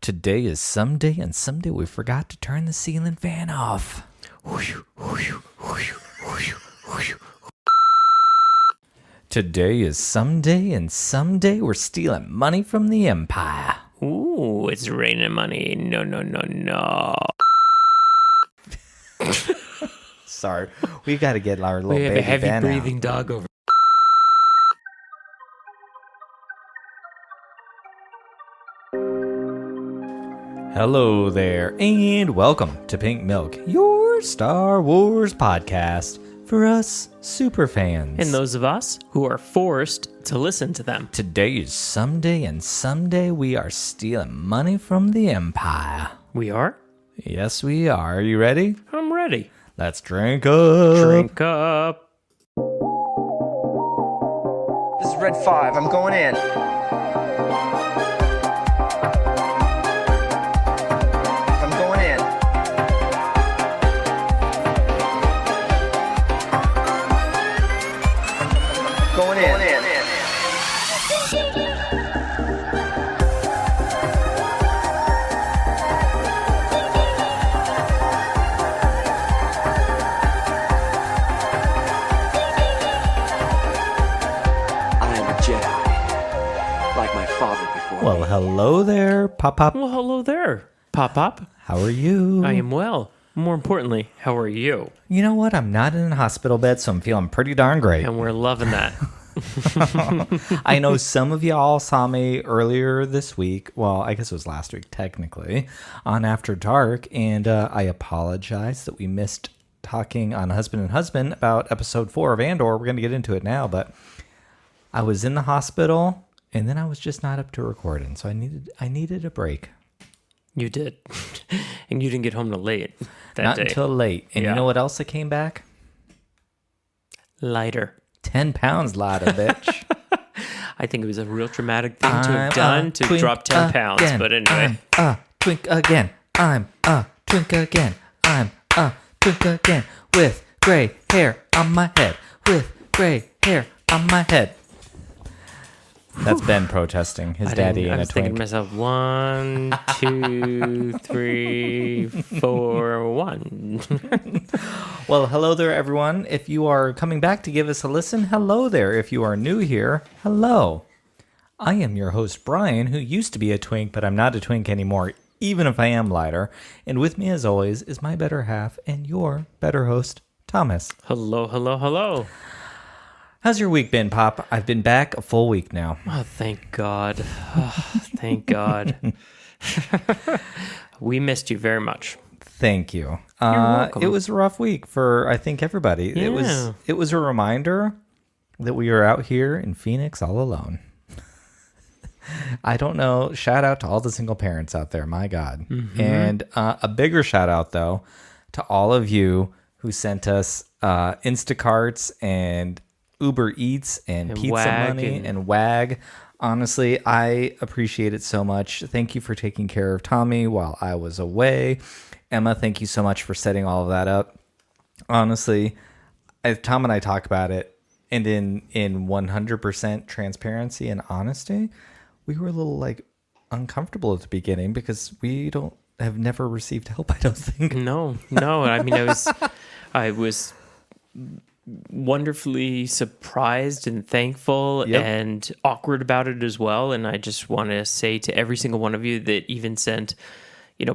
Today is someday, and someday we forgot to turn the ceiling fan off. Today is someday, and someday we're stealing money from the Empire. Ooh, it's raining money. No. Sorry, we got to get our little We have baby a heavy Ben breathing out. dog over. Hello there, and welcome to Pink Milk, your Star Wars podcast for us super fans. And those of us who are forced to listen to them. Today is someday, and someday we are stealing money from the Empire. We are? Yes, we are. Are you ready? I'm ready. Let's drink up. Drink up. This is Red 5. I'm going in. I'm going in. Going in. I am a Jedi, like my father before Well, me. hello there, Pop. Well, hello there, Pop. How are you? I am well. More importantly, how are you? You know what? I'm not in a hospital bed, so I'm feeling pretty darn great. And we're loving that. I know some of y'all saw me earlier this week. Well, I guess it was last week, technically, on After Dark. And I apologize that we missed talking on Husband and Husband about episode 4 of Andor. We're going to get into it now, but I was in the hospital, and then I was just not up to recording. So I needed a break. You did. And you didn't get home till late that Not day. until late. And Yeah. you know what else that came back? Lighter. 10 pounds, lighter, bitch. I think it was a real traumatic thing to I'm have done a to twink drop 10 pounds. again. But anyway. I'm a twink again. I'm a twink again. I'm a twink again. With gray hair on my head. With gray hair on my head. That's Ben protesting his daddy I and a was thinking to twink. myself, 1, 2, 3, 4, 1. Well, hello there, everyone. If you are coming back to give us a listen, hello there. If you are new here, hello. I am your host, Brian, who used to be a twink, but I'm not a twink anymore, even if I am lighter. And with me, as always, is my better half and your better host, Thomas. Hello. How's your week been, Pop? I've been back a full week now. Oh, thank God. Thank God. We missed you very much. Thank you. You're welcome. It was a rough week for, I think, everybody. Yeah. It was a reminder that we are out here in Phoenix all alone. I don't know. Shout out to all the single parents out there. My God. Mm-hmm. And a bigger shout out, though, to all of you who sent us Instacarts and Uber Eats and pizza Wag money and Wag. Honestly, I appreciate it so much. Thank you for taking care of Tommy while I was away. Emma, thank you so much for setting all of that up. Honestly, Tom and I talk about it, and in 100% transparency and honesty, we were a little uncomfortable at the beginning because we have never received help, I don't think. No. I mean, I was wonderfully surprised and thankful Yep. and awkward about it as well. And I just want to say to every single one of you that even sent,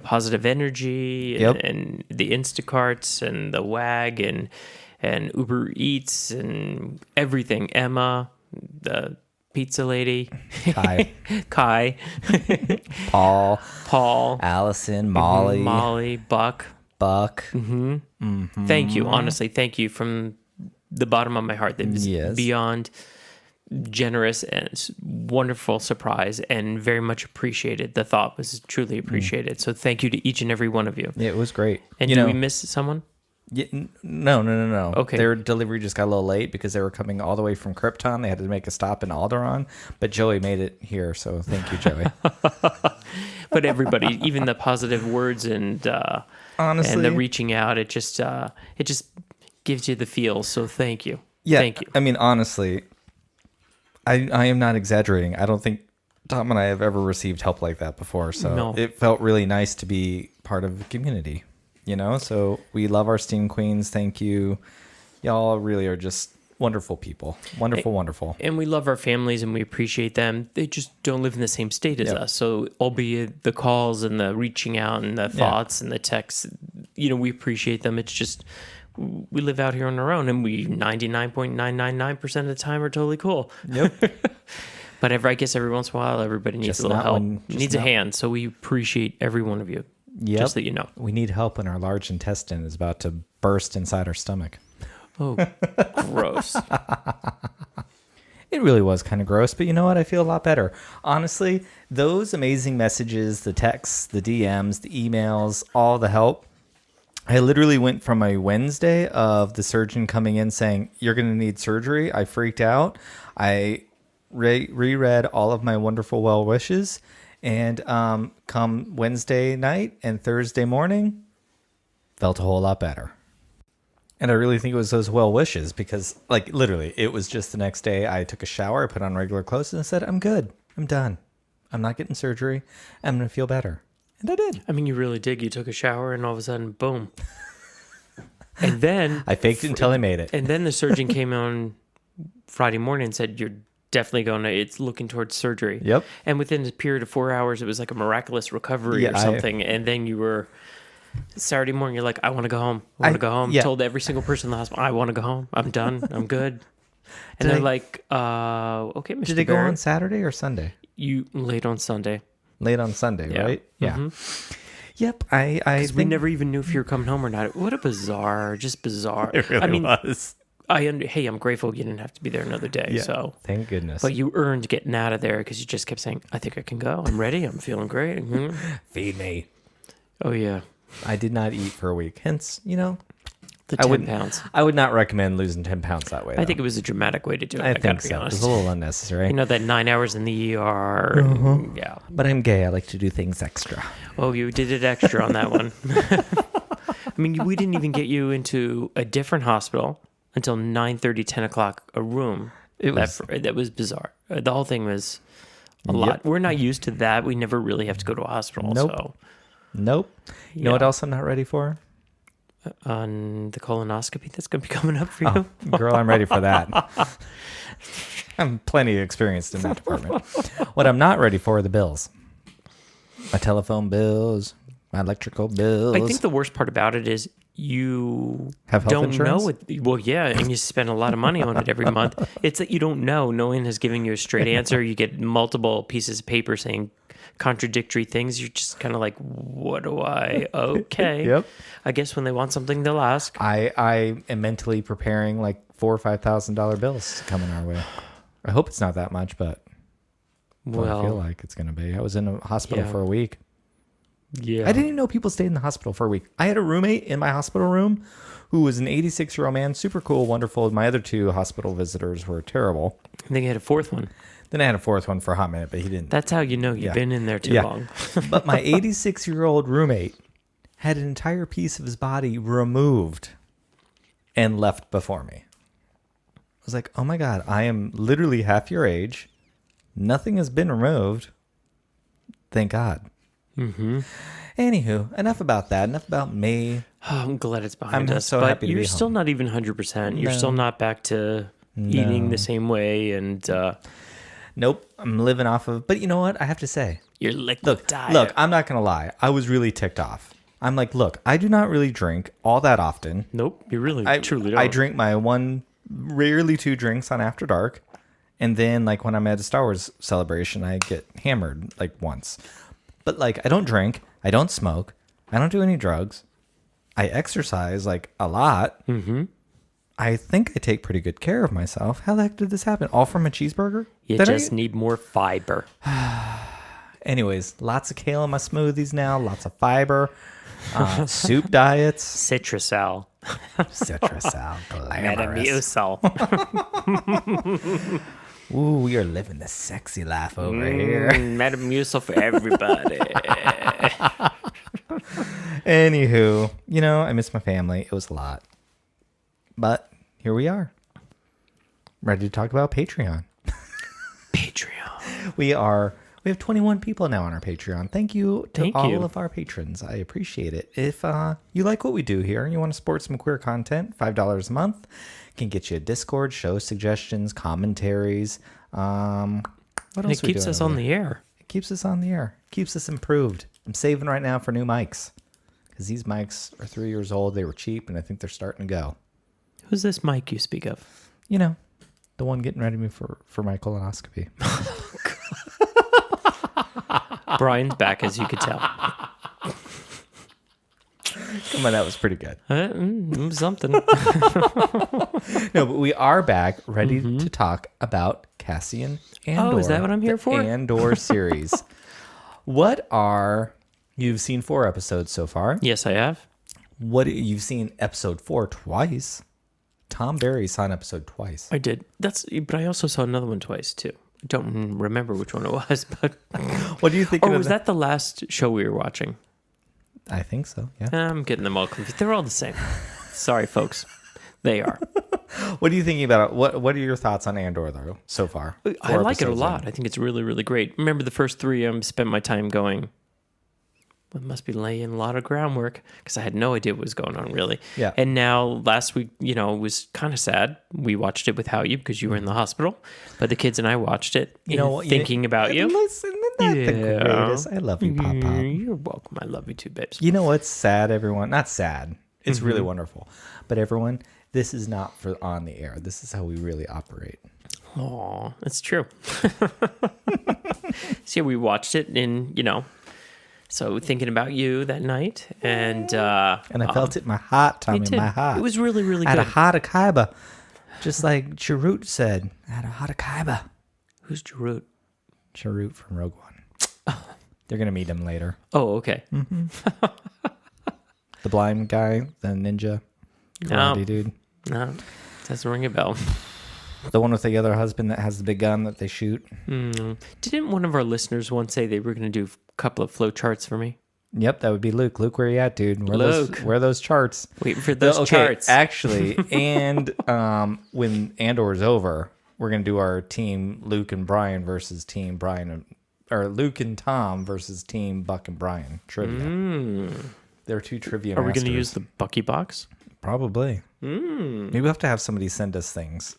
positive energy Yep. and the Instacarts and the Wag and Uber Eats and everything. Emma, the pizza lady, Kai, Paul, Allison, Allison, Molly, Buck. Thank you. Honestly, thank you from the bottom of my heart. That was Yes. beyond generous and wonderful surprise and very much appreciated. The thought was truly appreciated. So thank you to each and every one of you. It was great. And did we miss someone? Yeah, no. Okay. Their delivery just got a little late because they were coming all the way from Krypton. They had to make a stop in Alderaan, but Joey made it here, so thank you, Joey. But everybody, even the positive words and Honestly, and the reaching out, it just gives you the feel. So thank you. yeah, Thank you. I mean, honestly, I am not exaggerating. I don't think Tom and I have ever received help like that before. So No. it felt really nice to be part of the community, you know? So we love our Steam Queens. Thank you. Y'all really are just wonderful people. Wonderful, wonderful. And we love our families and we appreciate them. They just don't live in the same state as us. So albeit the calls and the reaching out and the thoughts and the texts, you know, we appreciate them. It's just we live out here on our own, and we 99.999% of the time are totally cool. Yep. But I guess every once in a while, everybody needs Just a little not help, when- just needs a not- hand. So we appreciate every one of you. Yep. Just that you know. We need help when our large intestine is about to burst inside our stomach. Oh, gross. It really was kind of gross, but you know what? I feel a lot better. Honestly, those amazing messages, the texts, the DMs, the emails, all the help. I literally went from a Wednesday of the surgeon coming in saying, you're going to need surgery. I freaked out. I reread all of my wonderful well wishes. And come Wednesday night and Thursday morning, felt a whole lot better. And I really think it was those well wishes because, like, literally, it was just the next day I took a shower, I put on regular clothes, and I said, I'm good. I'm done. I'm not getting surgery. I'm going to feel better. And I did. I mean, you really did. You took a shower and all of a sudden, boom. And then I faked it until I made it. And then the surgeon came on Friday morning and said, you're definitely going to, it's looking towards surgery. Yep. And within a period of 4 hours, it was like a miraculous recovery Yeah, or something. And then you were, Saturday morning, you're like, I want to go home. I want to go home. yeah. Told every single person in the hospital, I want to go home. I'm done. I'm good. And Did they're I- like, okay, Mr. Did it go Barrett, on Saturday or Sunday? you late on Sunday. Late on Sunday, Yeah. right? Yeah. Mhm. Yep. I Because we think never even knew if you were coming home or not. What a bizarre, just bizarre. it really I mean, was. hey, I'm grateful you didn't have to be there another day. Yeah. So, Thank goodness. but you earned getting out of there because you just kept saying, I think I can go. I'm ready. I'm feeling great. Mhm. Feed me. Oh, yeah. I did not eat for a week. Hence, you know, The I 10 wouldn't- pounds. I would not recommend losing 10 pounds that way. I think it was a dramatic way to do it. I I think gotta be so. It honest. was a little unnecessary. You know, that 9 hours in the ER. and- yeah. But I'm gay. I like to do things extra. Oh, you did it extra on that one. I mean, we didn't even get you into a different hospital until 9:30, 10 o'clock, a room. It was- That was bizarre. The whole thing was a lot. We're not used to that. We never really have to go to a hospital. Nope. So Nope. You know what Yeah. else I'm not ready for? on the colonoscopy that's going to be coming up for Oh, you. girl, I'm ready for that. I'm plenty experienced in that department. What I'm not ready for are the bills. My telephone bills, my electrical bills. I think the worst part about it is you Have health don't insurance? know it. Well, yeah, and you spend a lot of money on it every month. It's that you don't know. No one has given you a straight answer. You get multiple pieces of paper saying contradictory things. You're just kind of like, what do I? Okay. Yep. I guess when they want something, they'll ask. I am mentally preparing like $4,000 or $5,000 bills coming our way. I hope it's not that much, but what I feel Well, like it's going to be. I was in a hospital Yeah. for a week. yeah. I didn't even know people stayed in the hospital for a week. I had a roommate in my hospital room who was an 86-year-old man, super cool, wonderful. My other two hospital visitors were terrible. I think I had a fourth one. Then I had a fourth one for a hot minute, but he didn't. That's how you know you've Yeah. been in there too Yeah. long. But my 86-year-old roommate had an entire piece of his body removed and left before me. I was like, oh my God, I am literally half your age. Nothing has been removed. Thank God. Mm-hmm. Anywho, enough about that. Enough about me. Oh, I'm glad it's behind I'm us. so but happy to you're be still home. not even 100%. You're No. still not back to eating the same way. And Nope, I'm living off of. But you know what? I have to say, you're liquid look, diet. look. I'm not gonna lie. I was really ticked off. I'm like, look, I do not really drink all that often. Nope, you really I truly don't. I drink my rarely two drinks on After Dark, and then like when I'm at a Star Wars celebration, I get hammered like once. But like, I don't drink. I don't smoke. I don't do any drugs. I exercise like a lot. Mm-hmm. I think I take pretty good care of myself. How the heck did this happen? All from a cheeseburger? You Did I just eat- need more fiber. Anyways, lots of kale in my smoothies now. Lots of fiber. Soup diets. Citrusal. Citrusal. Glamorous. Metamucil. Ooh, we are living the sexy life over here. Metamucil for everybody. Anywho, you know, I miss my family. It was a lot. But here we are. Ready to talk about Patreon. Patreon. We are We have 21 people now on our Patreon. Thank you to Thank all you. of our patrons. I appreciate it. If you like what we do here and you want to support some queer content, $5 a month can get you a Discord, show suggestions, commentaries. What And else it keeps us on the air. It keeps us on the air. Keeps us improved. I'm saving right now for new mics because these mics are 3 years old. They were cheap, and I think they're starting to go. Who's this Mike you speak of? You know, the one getting ready for my colonoscopy. Brian's back, as you could tell. Come on, that was pretty good. Something. No, but we are back, ready to talk about Cassian Andor. Oh, is that what I'm here the for? Andor series. You've seen 4 episodes so far. Yes, I have. You've seen episode 4 twice. Tom Barry saw an episode twice. I did. But I also saw another one twice too. I don't remember which one it was, but What do you think? or was that the last show we were watching? I think so. Yeah. I'm getting them all confused. They're all the same. Sorry, folks. They are. What are you thinking about it? What are your thoughts on Andor though so far? I 4 like it a episodes lot. in. I think it's really, really great. Remember the first 3, spent my time going, well, it must be laying a lot of groundwork because I had no idea what was going on really. Yeah. And now last week, it was kind of sad. We watched it without you because you were in the hospital, but the kids and I watched it, thinking about you. Listen, not the greatest. I love you, Pop Pop. You're welcome. I love you too, babes. You know what's sad, everyone? Not sad. It's really wonderful. But everyone, this is not for on the air. This is how we really operate. Aw, it's true. So we watched it so thinking about you that night. And I felt it in my heart, Tommy, in my heart. It was really, really I had good. a heart of Qi'ra. Just like Chirrut said. I had a heart of Qi'ra. Who's Jarut? Chirrut from Rogue One. They're going to meet him later. Oh, okay. The blind guy, the ninja, karate dude. No, doesn't ring a bell. The one with the other husband that has the big gun that they shoot. Didn't one of our listeners once say they were going to do a couple of flow charts for me? Yep, that would be Luke. Luke, where you at, dude? Where are those charts? Waiting for those charts. Actually, and when Andor is over, we're gonna do our team Luke and Brian versus team Brian, or Luke and Tom versus team Buck and Brian trivia. They're 2 trivia. Are we going to masters. use the Bucky box? Probably. Maybe we'll have to have somebody send us things,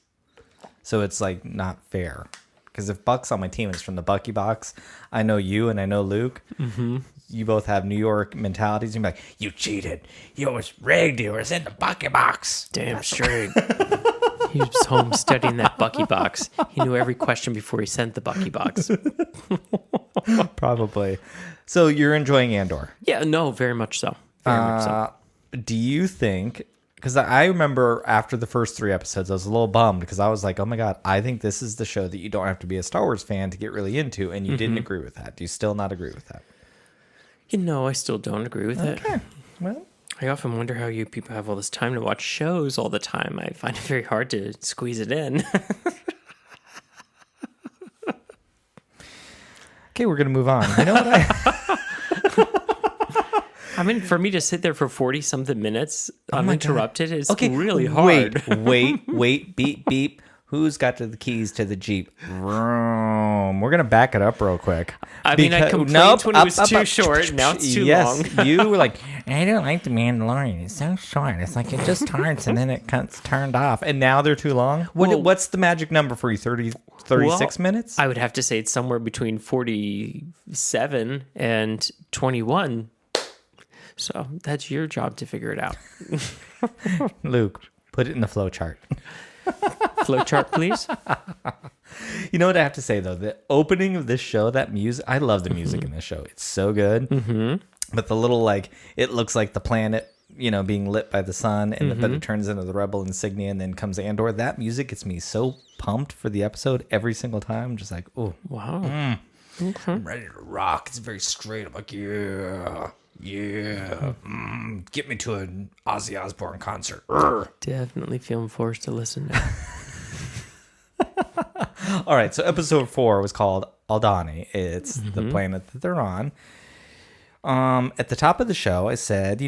so it's like not fair. Because if Buck's on my team, it's from the Bucky box. I know you and I know Luke. You both have New York mentalities. You're like, you cheated. You was rigged. You was in the Bucky box. Damn straight. He was home studying that Bucky box. He knew every question before he sent the Bucky box. Probably. So you're enjoying Andor. Yeah, no, very much so. Very much so. Do you think, because I remember after the first 3 episodes, I was a little bummed because I was like, oh my God, I think this is the show that you don't have to be a Star Wars fan to get really into. And you didn't agree with that. Do you still not agree with that? I still don't agree with it. Okay. Well, I often wonder how you people have all this time to watch shows all the time. I find it very hard to squeeze it in. okay, we're going to move on. You know what? I mean, for me to sit there for 40-something minutes uninterrupted is really Wait, hard. wait, beep, beep. Who's got the keys to the Jeep? Vroom. We're going to back it up real quick. I mean, I complained when it was too short. Now it's too long. You were like, I don't like The Mandalorian. It's so short. It's like it just starts and then it gets turned off. And now they're too long? What's the magic number for you? 36 minutes? I would have to say it's somewhere between 47 and 21. So that's your job to figure it out. Luke, put it in the flow chart. Flowchart, please. You know what I have to say, though? The opening of this show, that music, I love the music in this show. It's so good. But the little, it looks like the planet, being lit by the sun, and but it turns into the Rebel insignia, and then comes Andor. That music gets me so pumped for the episode every single time. I'm just like, oh. Wow. I'm ready to rock. It's very straight. I'm like, yeah. Get me to an Ozzy Osbourne concert. Definitely feeling forced to listen now. All right, so episode 4 was called Aldhani. It's the planet that they're on. At the top of the show, I said,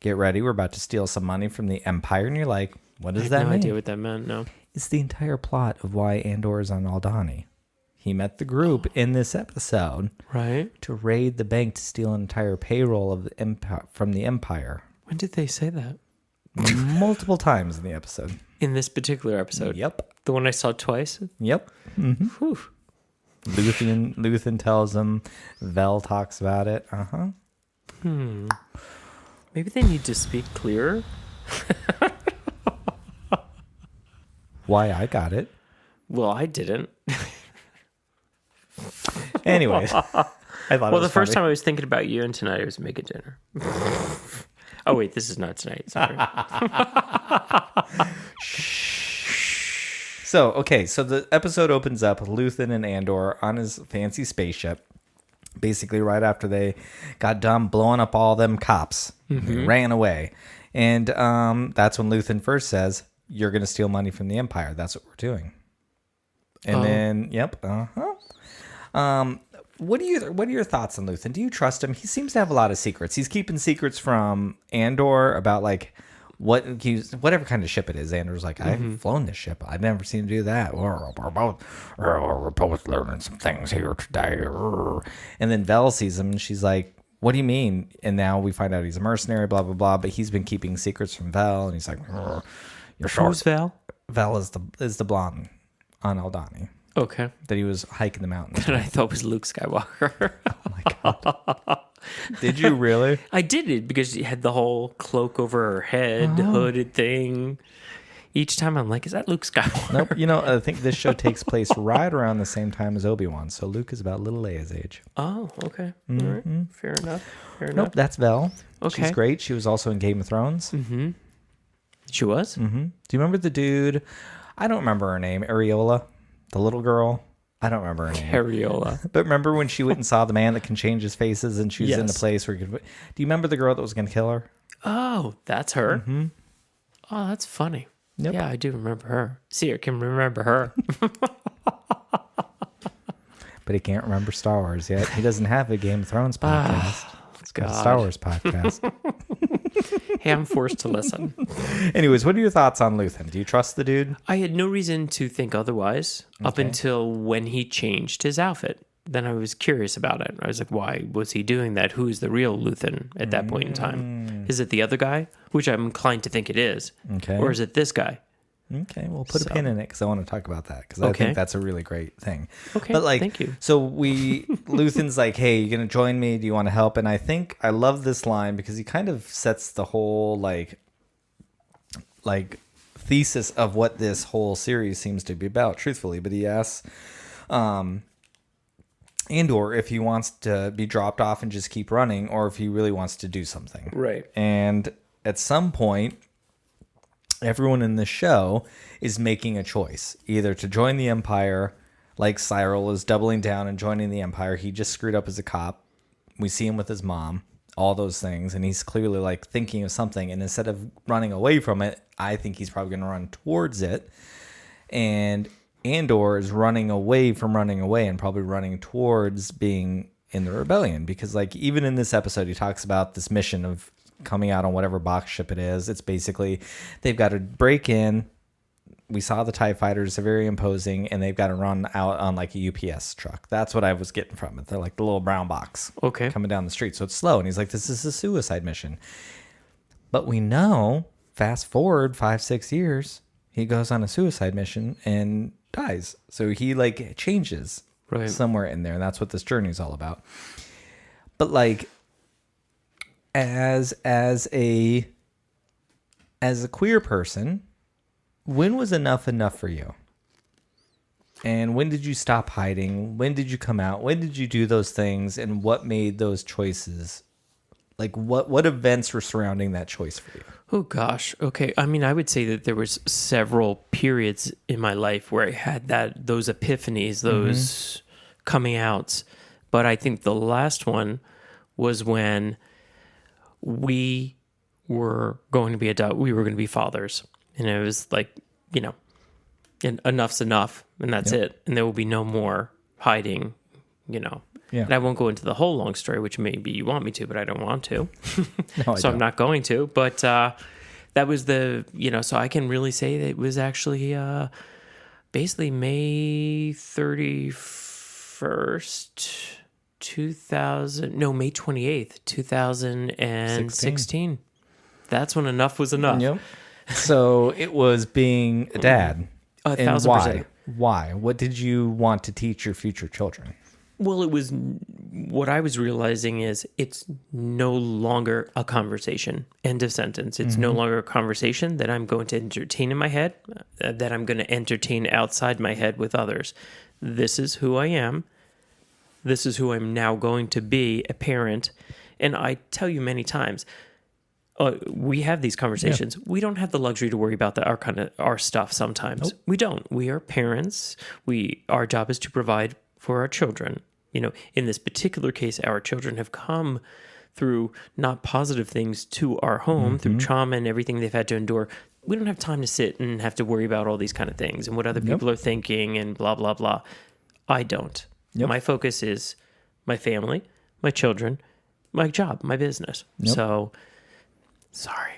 get ready. We're about to steal some money from the Empire. And you're like, what does that no mean? idea what that meant, no. It's the entire plot of why Andor is on Aldhani. He met the group in this episode Right. to raid the bank to steal an entire payroll of the from the Empire. When did they say that? Multiple times in the episode. In this particular episode? Yep. The one I saw twice? Yep. Whew. Luthen tells him. Vel talks about it. Maybe they need to speak clearer. Why I got it. Well, I didn't. Anyways, I thought it was The first funny. time I was thinking about you, and tonight I was making dinner. Oh, wait, this is not tonight. Sorry. So the episode opens up with Luthen and Andor on his fancy spaceship. Basically, right after they got done blowing up all them cops, they ran away. And that's when Luthen first says, "You're going to steal money from the Empire. That's what we're doing." And then, what are your thoughts on Luthen? Do you trust him? He seems to have a lot of secrets. He's keeping secrets from Andor about like whatever kind of ship it is. Andor's like, I've flown this ship. I've never seen him do that. We're both learning some things here today. And then Vel sees him and she's like, what do you mean? And now we find out he's a mercenary, blah, blah, blah. But he's been keeping secrets from Vel. And he's like, you're short. Who's Val? Vel is the blonde on Aldani Okay. that he was hiking the mountains. And I thought it was Luke Skywalker. Oh my God. Did you really? I did it because she had the whole cloak over her head, hooded thing. Each time I'm like, is that Luke Skywalker? Nope. You know, I think this show takes place right around the same time as Obi-Wan. So Luke is about little Leia's age. Oh, okay. All right. Fair enough. Nope, that's Vel. Okay. She's great. She was also in Game of Thrones. She was? Do you remember the dude? I don't remember her name. Areola, the little girl. I don't remember her name. Harriola. But remember when she went and saw the man that can change his faces and she was in the Yes. place where do you remember the girl that was going to kill her? Oh, that's her. Oh, that's funny. Yep. Yeah, I do remember her. See, I can remember her. But he can't remember Star Wars yet. He doesn't have a Game of Thrones podcast. It's got a Star Wars podcast. Hey, I'm forced to listen. Anyways, what are your thoughts on Luthen? Do you trust the dude? I had no reason to think otherwise up until when he changed his outfit. Then I was curious about it. I was like, why was he doing that? Who is the real Luthen at that point in time? Is it the other guy? Which I'm inclined to think it is. Okay. Or is it this guy? Okay, we'll put a pin in it because I want to talk about that because I Okay. think that's a really great thing. Okay, but like, thank you. So Luthen's like, "Hey, you gonna join me? Do you want to help?" And I think I love this line because he kind of sets the whole like thesis of what this whole series seems to be about. Truthfully, but he asks Andor if he wants to be dropped off and just keep running, or if he really wants to do something. Right. And at some point, everyone in the show is making a choice, either to join the Empire, like Cyril is doubling down and joining the Empire. He just screwed up as a cop. We see him with his mom, all those things, and he's clearly like thinking of something. And instead of running away from it, I think he's probably going to run towards it. And Andor is running away from running away and probably running towards being in the rebellion, because like even in this episode, he talks about this mission of coming out on whatever box ship it is. It's basically they've got to break in. We saw the TIE fighters, they're very imposing, and they've got to run out on like a UPS truck. That's what I was getting from it. They're like the little brown box coming down the street. So it's slow. And he's like, this is a suicide mission. But we know, fast forward 5-6 years, he goes on a suicide mission and dies. So he like changes somewhere in there. And that's what this journey is all about. But like, as a queer person, when was enough for you? And when did you stop hiding? When did you come out? When did you do those things? And what made those choices? Like what events were surrounding that choice for you? Oh gosh. Okay. I mean, I would say that there was several periods in my life where I had those epiphanies, those coming outs. But I think the last one was when we were going to be we were going to be fathers. And it was like, you know, enough's enough, and that's it. And there will be no more hiding, you know. Yeah. And I won't go into the whole long story, which maybe you want me to, but I don't want to. No, So I'm not going to. But that was so I can really say that it was actually basically May 31st. 1st, 2016. That's when enough was enough. Yep. So it was being a dad. 1,000%. Why? What did you want to teach your future children? Well, it was what I was realizing is it's no longer a conversation. End of sentence. It's no longer a conversation that I'm going to entertain in my head, that I'm going to entertain outside my head with others. This is who I am. This is who I'm now going to be, a parent. And I tell you many times, we have these conversations. Yeah. We don't have the luxury to worry about our stuff sometimes. Nope. We don't. We are parents. Our job is to provide for our children. In this particular case, our children have come through not positive things to our home, through trauma and everything they've had to endure. We don't have time to sit and have to worry about all these kind of things and what other people are thinking and blah, blah, blah. I don't. Yep. My focus is my family, my children, my job, my business. Yep. So, sorry.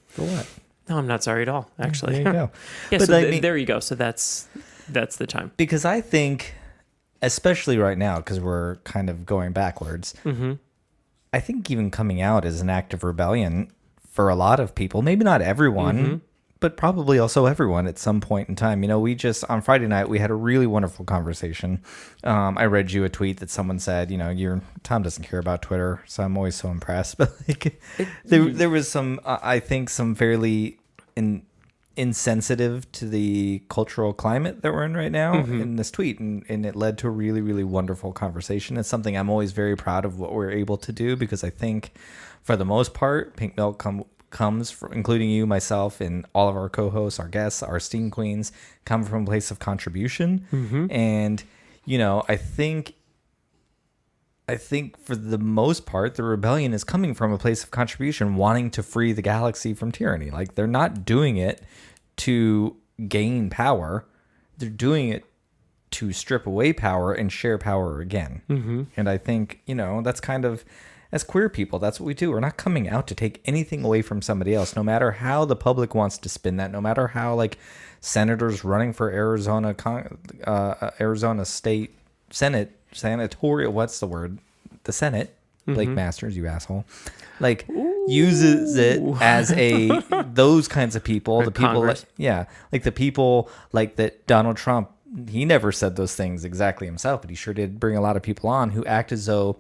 For what? No, I'm not sorry at all, actually. There you go. Yeah, but so there you go. So that's the time. Because I think, especially right now, because we're kind of going backwards, I think even coming out is an act of rebellion for a lot of people. Maybe not everyone, but probably also everyone at some point in time. We just, on Friday night, we had a really wonderful conversation. I read you a tweet that someone said, Tom doesn't care about Twitter, so I'm always so impressed. But there was some, I think, some fairly insensitive to the cultural climate that we're in right now in this tweet, and it led to a really, really wonderful conversation. It's something I'm always very proud of what we're able to do, because I think for the most part, Pink Milk comes from, including you, myself, and all of our co-hosts, our guests, our esteemed queens, come from a place of contribution. And I think for the most part, the rebellion is coming from a place of contribution, wanting to free the galaxy from tyranny. Like, they're not doing it to gain power. They're doing it to strip away power and share power again. And I think, that's kind of, as queer people, that's what we do. We're not coming out to take anything away from somebody else, no matter how the public wants to spin that, no matter how, senators running for Arizona State Senate, senatorial, what's the word? The Senate, Blake Masters, you asshole, uses it as those kinds of people, the people, the people that Donald Trump, he never said those things exactly himself, but he sure did bring a lot of people on who act as though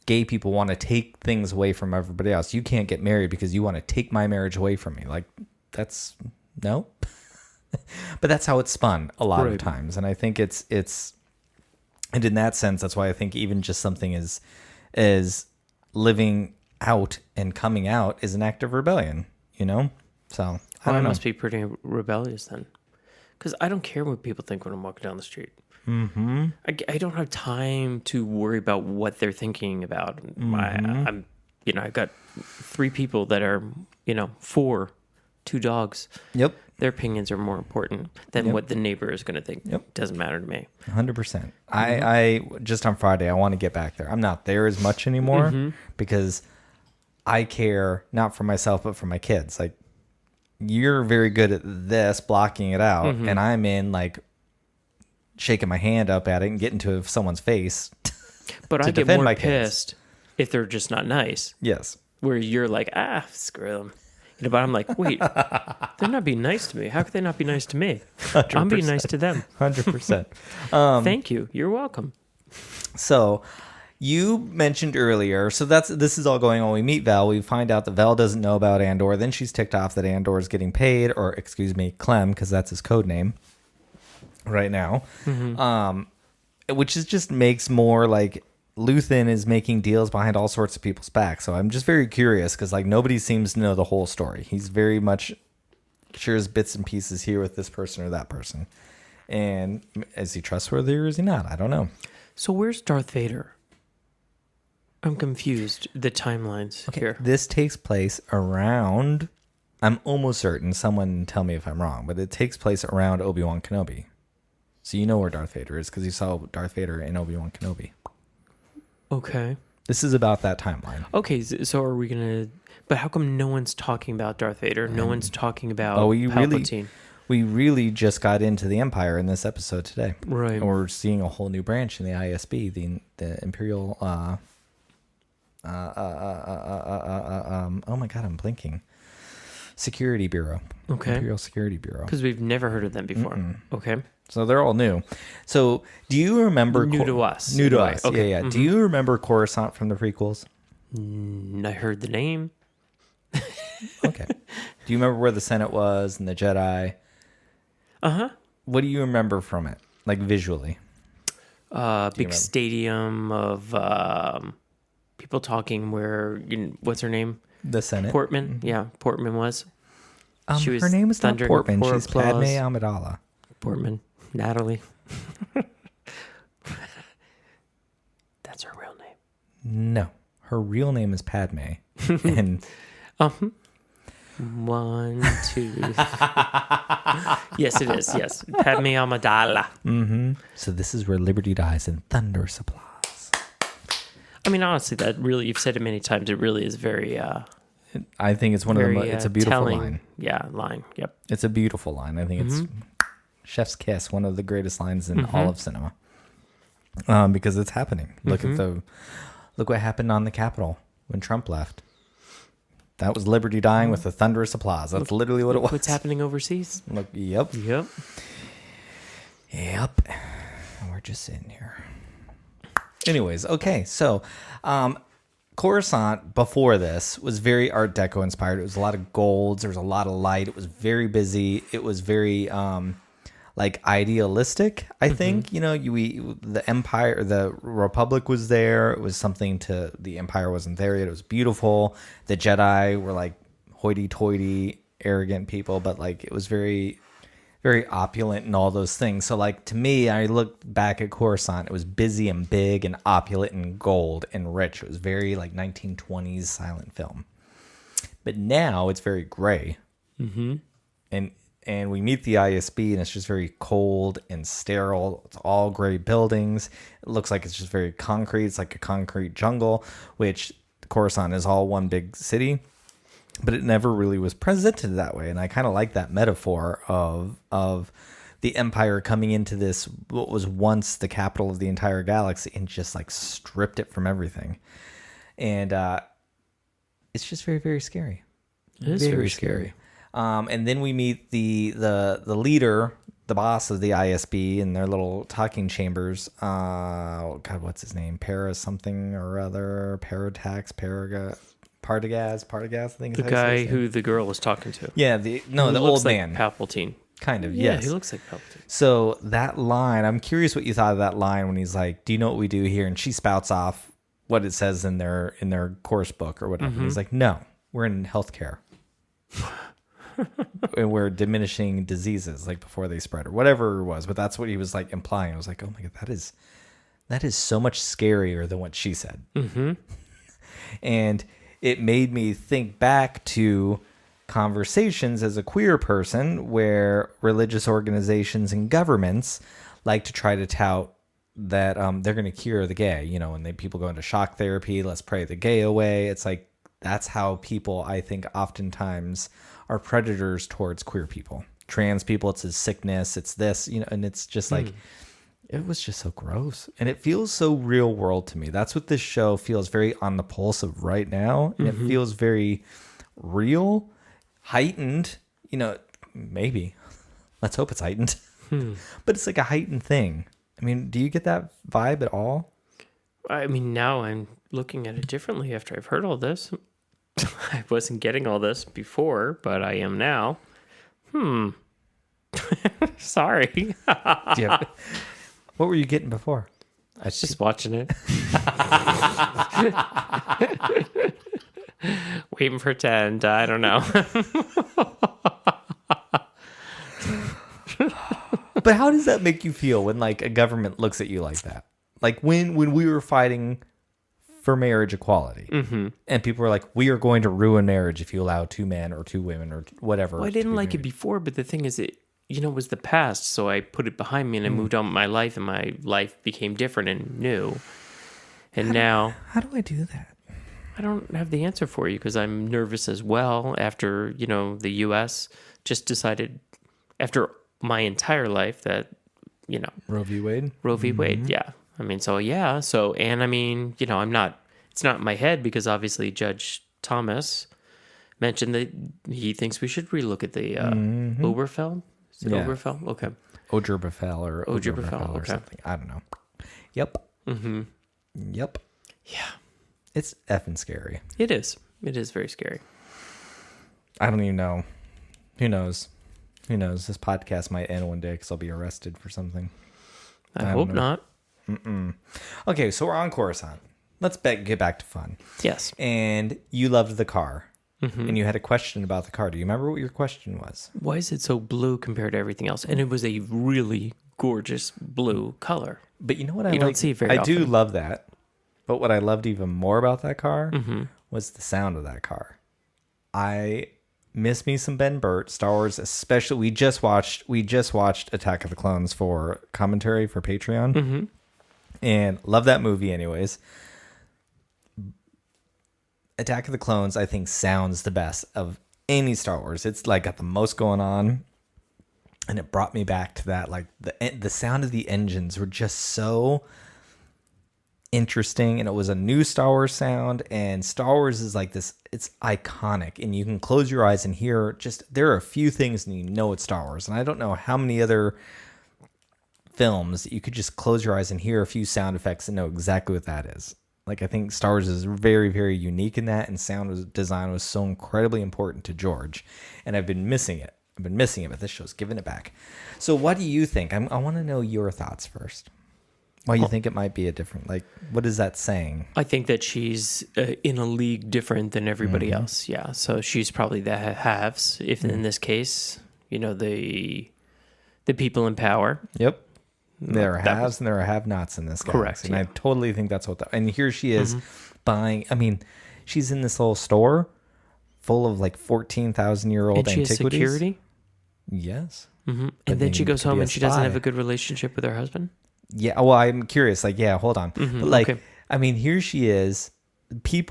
gay people want to take things away from everybody else. You can't get married because you want to take my marriage away from me. That's no. But that's how it's spun a lot of times. And I think it's and in that sense, that's why I think even just something is living out and coming out is an act of rebellion, So I don't know. Must be pretty rebellious then, because I don't care what people think when I'm walking down the street. I don't have time to worry about what they're thinking about. I've got 3 people that are, 2 dogs. Yep. Their opinions are more important than what the neighbor is going to think. Yep. Doesn't matter to me. 100%. I just on Friday, I want to get back there. I'm not there as much anymore because I care not for myself, but for my kids. You're very good at this, blocking it out. And I'm in shaking my hand up at it and getting to someone's face. But I get more pissed if they're just not nice. Yes. Where you're like, screw them. But I'm like, wait, they're not being nice to me. How could they not be nice to me? 100%. I'm being nice to them. 100%. Thank you. You're welcome. So you mentioned earlier, so this is all going on. We meet Vel. We find out that Vel doesn't know about Andor. Then she's ticked off that Andor is getting paid, or excuse me, Clem, because that's his code name right now. Which just makes more Luthen is making deals behind all sorts of people's backs. So I'm just very curious because nobody seems to know the whole story. He's very much shares bits and pieces here with this person or that person. And is he trustworthy or is he not? I don't know. So where's Darth Vader? I'm confused. The timelines here. This takes place around, I'm almost certain, someone tell me if I'm wrong, but it takes place around Obi-Wan Kenobi. So you know where Darth Vader is because you saw Darth Vader in Obi-Wan Kenobi. Okay. This is about that timeline. Okay, so are we going to... But how come no one's talking about Darth Vader? No one's talking about Palpatine? we really just got into the Empire in this episode today. Right. And we're seeing a whole new branch in the ISB, the Imperial. Oh my God, I'm blinking. Security Bureau. Okay. Imperial Security Bureau. Because we've never heard of them before. Okay. So they're all new. So do you remember... New to us. New to Right. us. Okay. Yeah. Do you remember Coruscant from the prequels? I heard the name. Okay. Do you remember where the Senate was and the Jedi? Uh-huh. What do you remember from it? Like visually? Big remember? stadium of people talking where, what's her name? The Senate? Portman. Yeah, Portman was. She was her name is not thundering Portman. for She's applause. Padme Amidala. Portman. Natalie. That's her real name. No. Her real name is Padme. And... One, two. Yes, it is. Yes. Padme Amidala. So this is where liberty dies and thunder applause. I mean, honestly, that really, you've said it many times, it really is very, I think it's one of the very it's a beautiful telling. line. Yeah, line. Yep. It's a beautiful line. I think it's chef's kiss, one of the greatest lines in all of cinema. Because it's happening. Look what happened on the Capitol when Trump left. That was liberty dying with a thunderous applause. That's literally what it was. What's happening overseas? Look, yep. Yep. And we're just sitting here. Anyways, okay. So, Coruscant before this was very Art Deco inspired. It was a lot of golds. There was a lot of light. It was very busy. It was very like idealistic. I think the Empire, the Republic was there. It was something to the Empire wasn't there yet. It was beautiful. The Jedi were like hoity-toity, arrogant people, but like it was very, very opulent and all those things. So like to me, I looked back at Coruscant. It was busy and big and opulent and gold and rich. It was very like 1920s silent film. But now it's very gray. And we meet the ISB, and it's just very cold and sterile. It's all gray buildings. It looks like it's just very concrete. It's like a concrete jungle, which Coruscant is all one big city. But it never really was presented that way. And I kind of like that metaphor of the Empire coming into this, what was once the capital of the entire galaxy, and just like stripped it from everything. And it's just very, very scary. It is very scary. And then we meet the leader, the boss of the ISB, in their little talking chambers. God, what's his name? Para something or other. Paratax, Partagaz. I think. The guy who the girl was talking to. Yeah, the Who old looks like man. Palpatine. Kind of. Yeah, Yes. he looks like Palpatine. So that line, I'm curious what you thought of that line when he's like, "Do you know what we do here?" And she spouts off what it says in their course book or whatever. And he's like, "No, we're in healthcare." And we're diminishing diseases like before they spread or whatever it was, but that's what he was like implying. I was like, oh my God, that is so much scarier than what she said. And it made me think back to conversations as a queer person where religious organizations and governments like to try to tout that they're going to cure the gay, and people go into shock therapy. Let's pray the gay away. It's like, that's how people, I think, oftentimes are predators towards queer people. Trans people, it's a sickness, it's this, and it's just like, it was just so gross. And it feels so real world to me. That's what this show feels very on the pulse of right now. And it feels very real, heightened, maybe. Let's hope it's heightened. But it's like a heightened thing. I mean, do you get that vibe at all? I mean, now I'm looking at it differently after I've heard all this. I wasn't getting all this before, but I am now. Sorry. Yeah. What were you getting before? I was just watching it. Waiting for it to end. I don't know. But how does that make you feel when like a government looks at you like that? Like when we were fighting for marriage equality, and people were like, "We are going to ruin marriage if you allow 2 men or 2 women or whatever." Well, I didn't like it before, but the thing is, it was the past, so I put it behind me and I moved on with my life, and my life became different and new. And now, how do I do that? I don't have the answer for you because I'm nervous as well. After the U.S. just decided after my entire life that, Roe v. Wade. Roe v. Wade. Yeah. I mean, so yeah. So, and I mean, it's not in my head because obviously Judge Thomas mentioned that he thinks we should relook at the Oberfell. Is it Oberfell? Okay. Obergefell or Obergefell, or okay. something. I don't know. Yep. Mm-hmm. Yep. Yeah. It's effing scary. It is. It is very scary. I don't even know. Who knows? Who knows? This podcast might end one day because I'll be arrested for something. I hope not. Okay, so we're on Coruscant. Let's get back to fun. Yes. And you loved the car. And you had a question about the car. Do you remember what your question was? Why is it so blue compared to everything else? And it was a really gorgeous blue color. But you know what I don't see it very I do often. love that. But what I loved even more about that car was the sound of that car. I miss me some Ben Burt, Star Wars, especially. We just watched Attack of the Clones for commentary for Patreon. And love that movie anyways. Attack of the Clones, I think, sounds the best of any Star Wars. It's like got the most going on, and it brought me back to that. Like the sound of the engines were just so interesting, and it was a new Star Wars sound. And Star Wars is like this; it's iconic, and you can close your eyes and hear. Just there are a few things, and you know it's Star Wars. And I don't know how many other films that you could just close your eyes and hear a few sound effects and know exactly what that is. Like, I think Star Wars is very, very unique in that, and design was so incredibly important to George, and I've been missing it. But this show's giving it back. So what do you think? I want to know your thoughts first. Why you think it might be a different, like, what is that saying? I think that she's in a league different than everybody else. Yeah. So she's probably the haves, if in this case, the people in power. Yep. There are haves and there are have-nots in this galaxy. Correct, And I totally think that's and here she is buying, she's in this little store full of like 14,000-year-old And she antiquities. has security. Yes. And then she goes home and she doesn't have a good relationship with her husband. Yeah. Well, I'm curious. Like, yeah, hold on. But like, okay. Here she is. We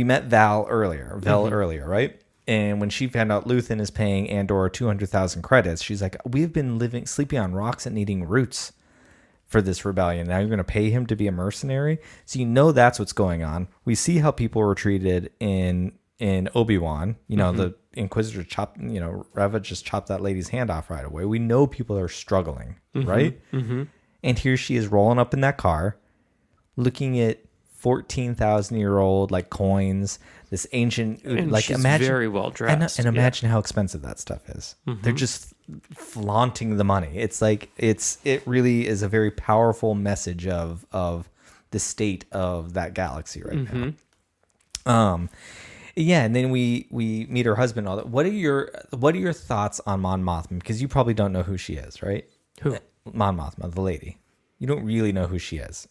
met Val earlier, right? And when she found out Luthen is paying Andor 200,000 credits, she's like, we've been sleeping on rocks and eating roots for this rebellion. Now you're going to pay him to be a mercenary? So that's what's going on. We see how people were treated in Obi-Wan. The Inquisitor Reva just chopped that lady's hand off right away. We know people are struggling, right? And here she is rolling up in that car, looking at 14,000-year-old like coins, this ancient, And like she's imagine very well dressed. and imagine how expensive that stuff is. They're just flaunting the money. It's like it really is a very powerful message of the state of that galaxy right now. Yeah, and then we meet her husband. All that. What are your thoughts on Mon Mothma? Because you probably don't know who she is, right? Who? Mon Mothma, the lady. You don't really know who she is.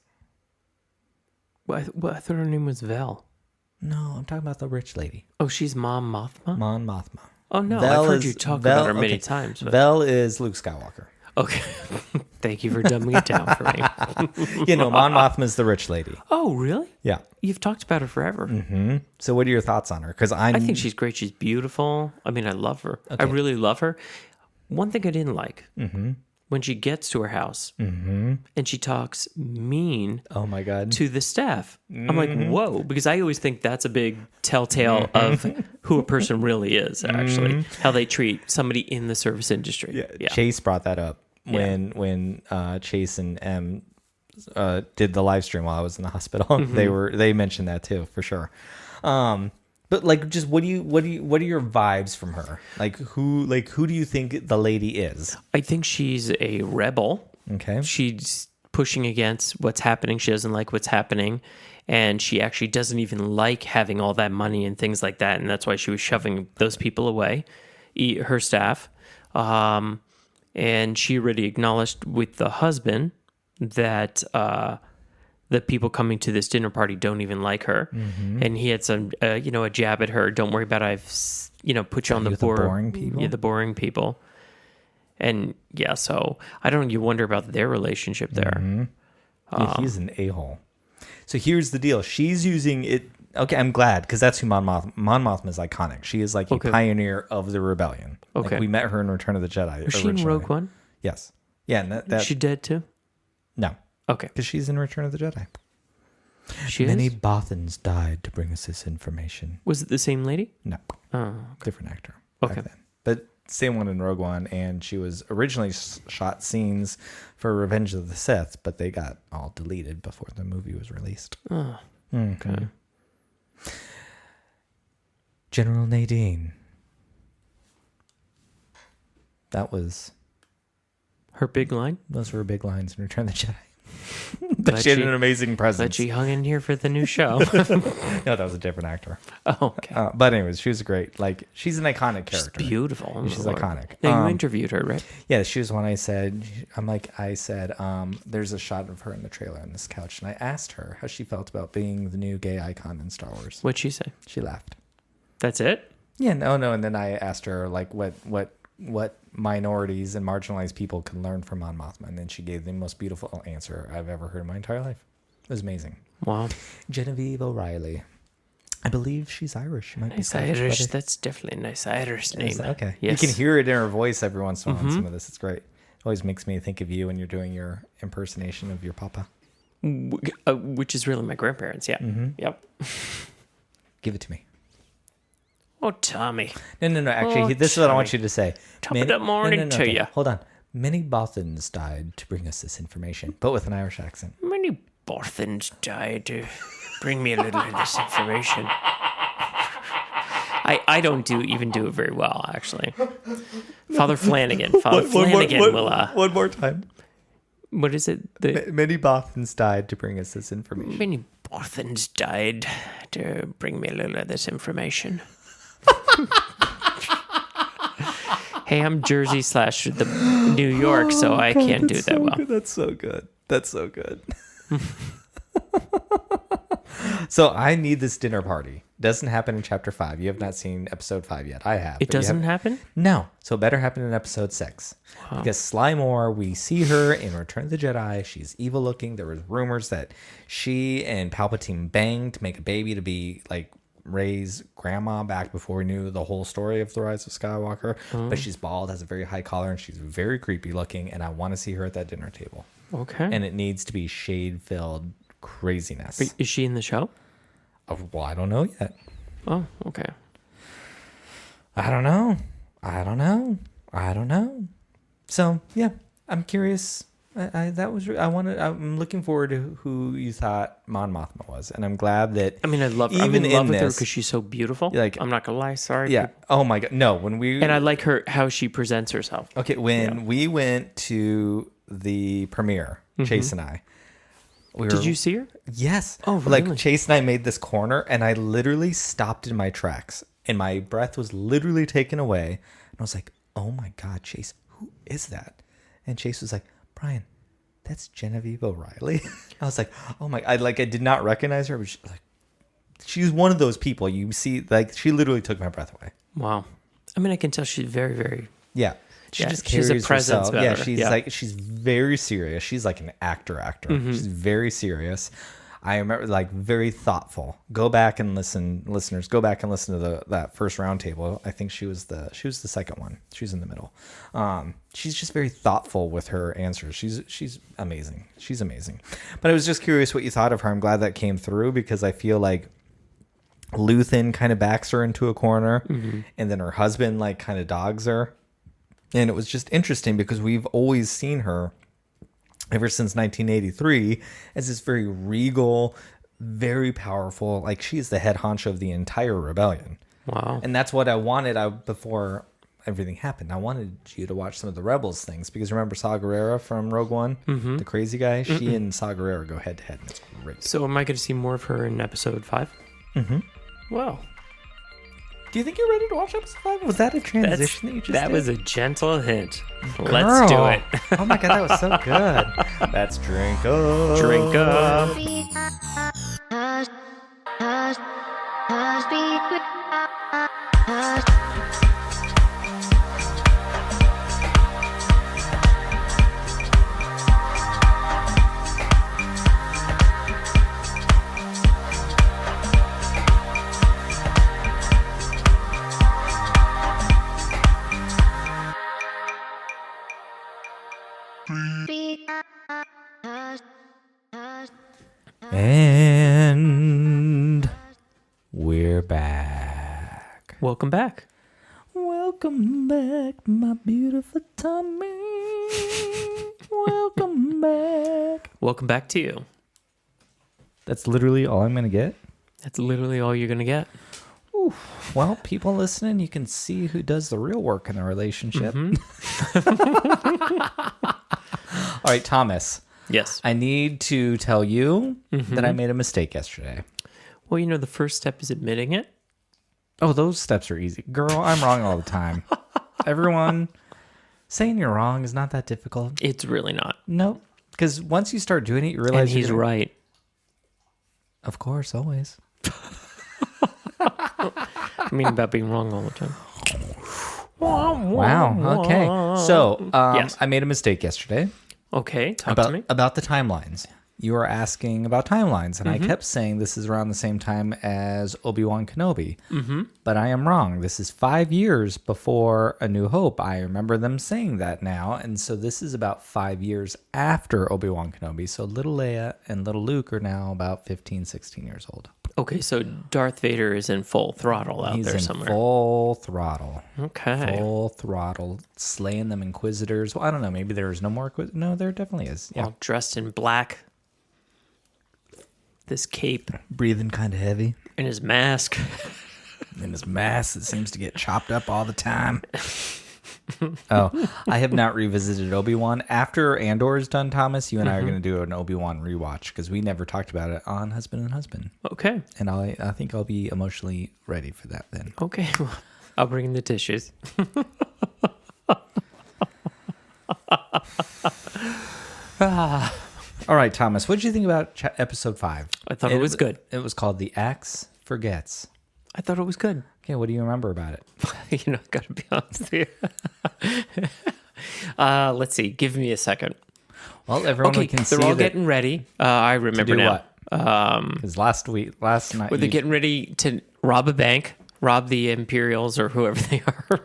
Well, I thought her name was Vel. No, I'm talking about the rich lady. Oh, she's Mom Mothma? Mon Mothma. Oh, no. Vel I've heard is- you talk Vel- about her many okay. times. But... Vel is Luke Skywalker. Okay. Thank you for dumbing it down for me. Mon Mothma is the rich lady. Oh, really? Yeah. You've talked about her forever. So what are your thoughts on her? Because I think she's great. She's beautiful. I mean, I love her. I really love her. One thing I didn't like, when she gets to her house and she talks mean oh my god to the staff. I'm like, whoa, because I always think that's a big telltale of who a person really is, actually, how they treat somebody in the service industry. Yeah. Chase brought that up when Chase and Em did the live stream while I was in the hospital. They mentioned that too, for sure. But like, just what are your vibes from her? Like who do you think the lady is? I think she's a rebel. Okay. She's pushing against what's happening. She doesn't like what's happening. And she actually doesn't even like having all that money and things like that. And that's why she was shoving those people away, her staff. And she already acknowledged with the husband that the people coming to this dinner party don't even like her. And he had some, a jab at her. Don't worry about it. I've, put you on the boring people. Yeah, the boring people. And yeah, so I don't know. You wonder about their relationship there. Yeah, he's an a-hole. So here's the deal. She's using it. Okay, I'm glad because that's who Mon Mothma is iconic. She is like a Okay. pioneer of the rebellion. Okay. Like we met her in Return of the Jedi. Was she in Rogue One? Yes. Yeah. And Is that she dead too? no, Okay. because she's in Return of the Jedi. She Many is? Bothans died to bring us this information. Was it the same lady? No, Oh, different actor. Back Okay. then. But same one in Rogue One, and she was originally shot scenes for Revenge of the Sith, but they got all deleted before the movie was released. oh. Okay. General Nadine. That was Her big line? those were big lines in Return of the Jedi. Glad She had she- an amazing That presence. she hung in here for the new show. No, that was a different actor. Oh, okay. But anyways, she was great. Like she's an iconic She's character. beautiful. Oh, She's Lord. iconic. Yeah, you interviewed her, right? Yeah, she was one I said. I said, there's a shot of her in the trailer on this couch, and I asked her how she felt about being the new gay icon in Star Wars. What'd she say? She laughed. That's it? Yeah, no, and then I asked her like what minorities and marginalized people can learn from Mon Mothma, and then she gave the most beautiful answer I've ever heard in my entire life. It was amazing. Wow. Genevieve O'Reilly. I believe she's Irish. She might be Nice Scottish, Irish. but That's definitely a nice Irish name. okay. Yes. You can hear it in her voice every once in a while on some of this. It's great. It always makes me think of you when you're doing your impersonation of your papa. Which is really my grandparents. Yeah. Yep. Give it to me. Oh, Tommy. No. Actually, Oh, this is what I want Tommy. you to say. Top of the morning to okay. ya. Hold on. Many Bothans died to bring us this information, but with an Irish accent. Many Bothans died to bring me a little of this information. I don't even do it very well, actually. Father Flanagan. Father Flanagan will. One more time. What is it? Many Bothans died to bring us this information. Many Bothans died to bring me a little of this information. Hey, I'm Jersey / the New York, so I can't do that well. That's so good. That's so good. So I need this dinner party. Doesn't happen in chapter 5. You have not seen episode 5 yet. I have. It but you doesn't haven't. happen? No. So it better happen in episode 6. Because Sly Moore, we see her in Return of the Jedi. She's evil looking. There was rumors that she and Palpatine banged to make a baby to be like Rey's grandma back before we knew the whole story of the Rise of Skywalker. But she's bald, has a very high collar, and she's very creepy looking. And I want to see her at that dinner table. Okay. And it needs to be shade-filled craziness. Is she in the show? Oh, well, I don't know yet. Oh, okay. I don't know. So yeah, I'm curious. I'm looking forward to who you thought Mon Mothma was, and I'm glad that. I mean, I'm even in love with her this- because she's so beautiful. Like- I'm not gonna lie. Sorry. Yeah. Oh my god. No. When we And I like how she presents herself. okay when we went to the premiere, Chase and I. Did you see her? Yes. Oh, really? Like Chase and I made this corner, and I literally stopped in my tracks, and my breath was literally taken away. And I was like, "Oh my God, Chase, who is that?" And Chase was like, "Bryan, that's Genevieve O'Reilly." I was like, "Oh my!" I did not recognize her, but she's one of those people you see. Like she literally took my breath away. Wow. I mean, I can tell she's very, very. Yeah. She Yeah, just she's carries a presence herself. Yeah, about her. she's very serious. She's like an actor. She's very serious. I remember very thoughtful. Go back and listen, listeners. Go back and listen to that first roundtable. I think she was the second one. She was in the middle. She's just very thoughtful with her answers. She's amazing. She's amazing. But I was just curious what you thought of her. I'm glad that came through because I feel like Luthen kind of backs her into a corner, and then her husband kind of dogs her. And it was just interesting because we've always seen her ever since 1983 as this very regal, very powerful, like she's the head honcho of the entire rebellion. Wow. And that's what I wanted before everything happened. I wanted you to watch some of the Rebels things because remember Saw Gerrera from Rogue One, the crazy guy? She and Saw Gerrera go head to head and it's great. So am I going to see more of her in episode 5? Mm-hmm. Wow. Do you think you're ready to watch episode 5? Was that a transition that you just That did? was a gentle hint. Let's do it. Oh my God, that was so good. Let's drink up. Drink up. back. Welcome back. Welcome back, my beautiful Tommy. Welcome back. Welcome back to you. That's literally all I'm going to get? That's literally all you're going to get. Ooh. Well, people listening, you can see who does the real work in a relationship. All right, Thomas. Yes. I need to tell you that I made a mistake yesterday. Well, you know, the first step is admitting it. Oh, those steps are easy. Girl, I'm wrong all the time. Everyone, saying you're wrong is not that difficult. It's really not. Nope. Because once you start doing it, you And realize he's right. Of course, always. I mean, about being wrong all the time. Wow. Okay. So, Yes. I made a mistake yesterday Okay, talk to me. about the timelines. You were asking about timelines, and I kept saying this is around the same time as Obi-Wan Kenobi. But I am wrong. This is 5 years before A New Hope. I remember them saying that now, and so this is about 5 years after Obi-Wan Kenobi. So little Leia and little Luke are now about 15, 16 years old. Okay, so Darth Vader is in full throttle out He's there in somewhere. full throttle. Okay. Full throttle, slaying them Inquisitors. Well, I don't know. Maybe there's no more Inquisitors. No, there definitely is. Yeah. All dressed in black. This cape Breathing kind of heavy. and his mask. And his mask that seems to get chopped up all the time. Oh, I have not revisited Obi-Wan. After Andor is done, Thomas, you and I are going to do an Obi-Wan rewatch because we never talked about it on Husband and Husband. Okay. And I think I'll be emotionally ready for that then. Okay. Well, I'll bring in the tissues. All right, Thomas, what did you think about episode 5? I thought it was good. It was called The Axe Forgets. I thought it was good. Okay, what do you remember about it? You know, gotta be honest with you. Let's see. Give me a second. Well, everyone Okay, can see they're all that getting ready. I remember do now. what? Because last night, Where they're getting ready to rob a bank, rob the Imperials or whoever they are.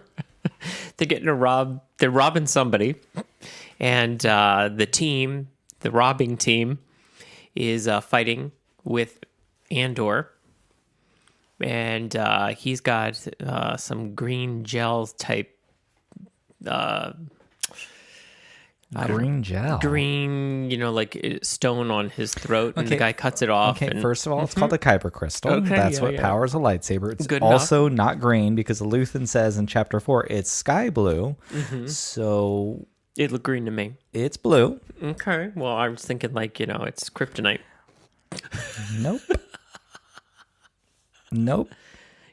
They're robbing somebody. And the robbing team, is fighting with Andor. And he's got some green gel type green gel. green, like stone on his throat, and the guy cuts it off. Okay, and, first of all, it's called a Kyber crystal. Okay, That's yeah, what yeah. powers a lightsaber. It's Good also not green because Luthen says in chapter 4 it's sky blue. So it looked green to me. it's blue. Okay, well, I was thinking it's kryptonite. Nope. Nope.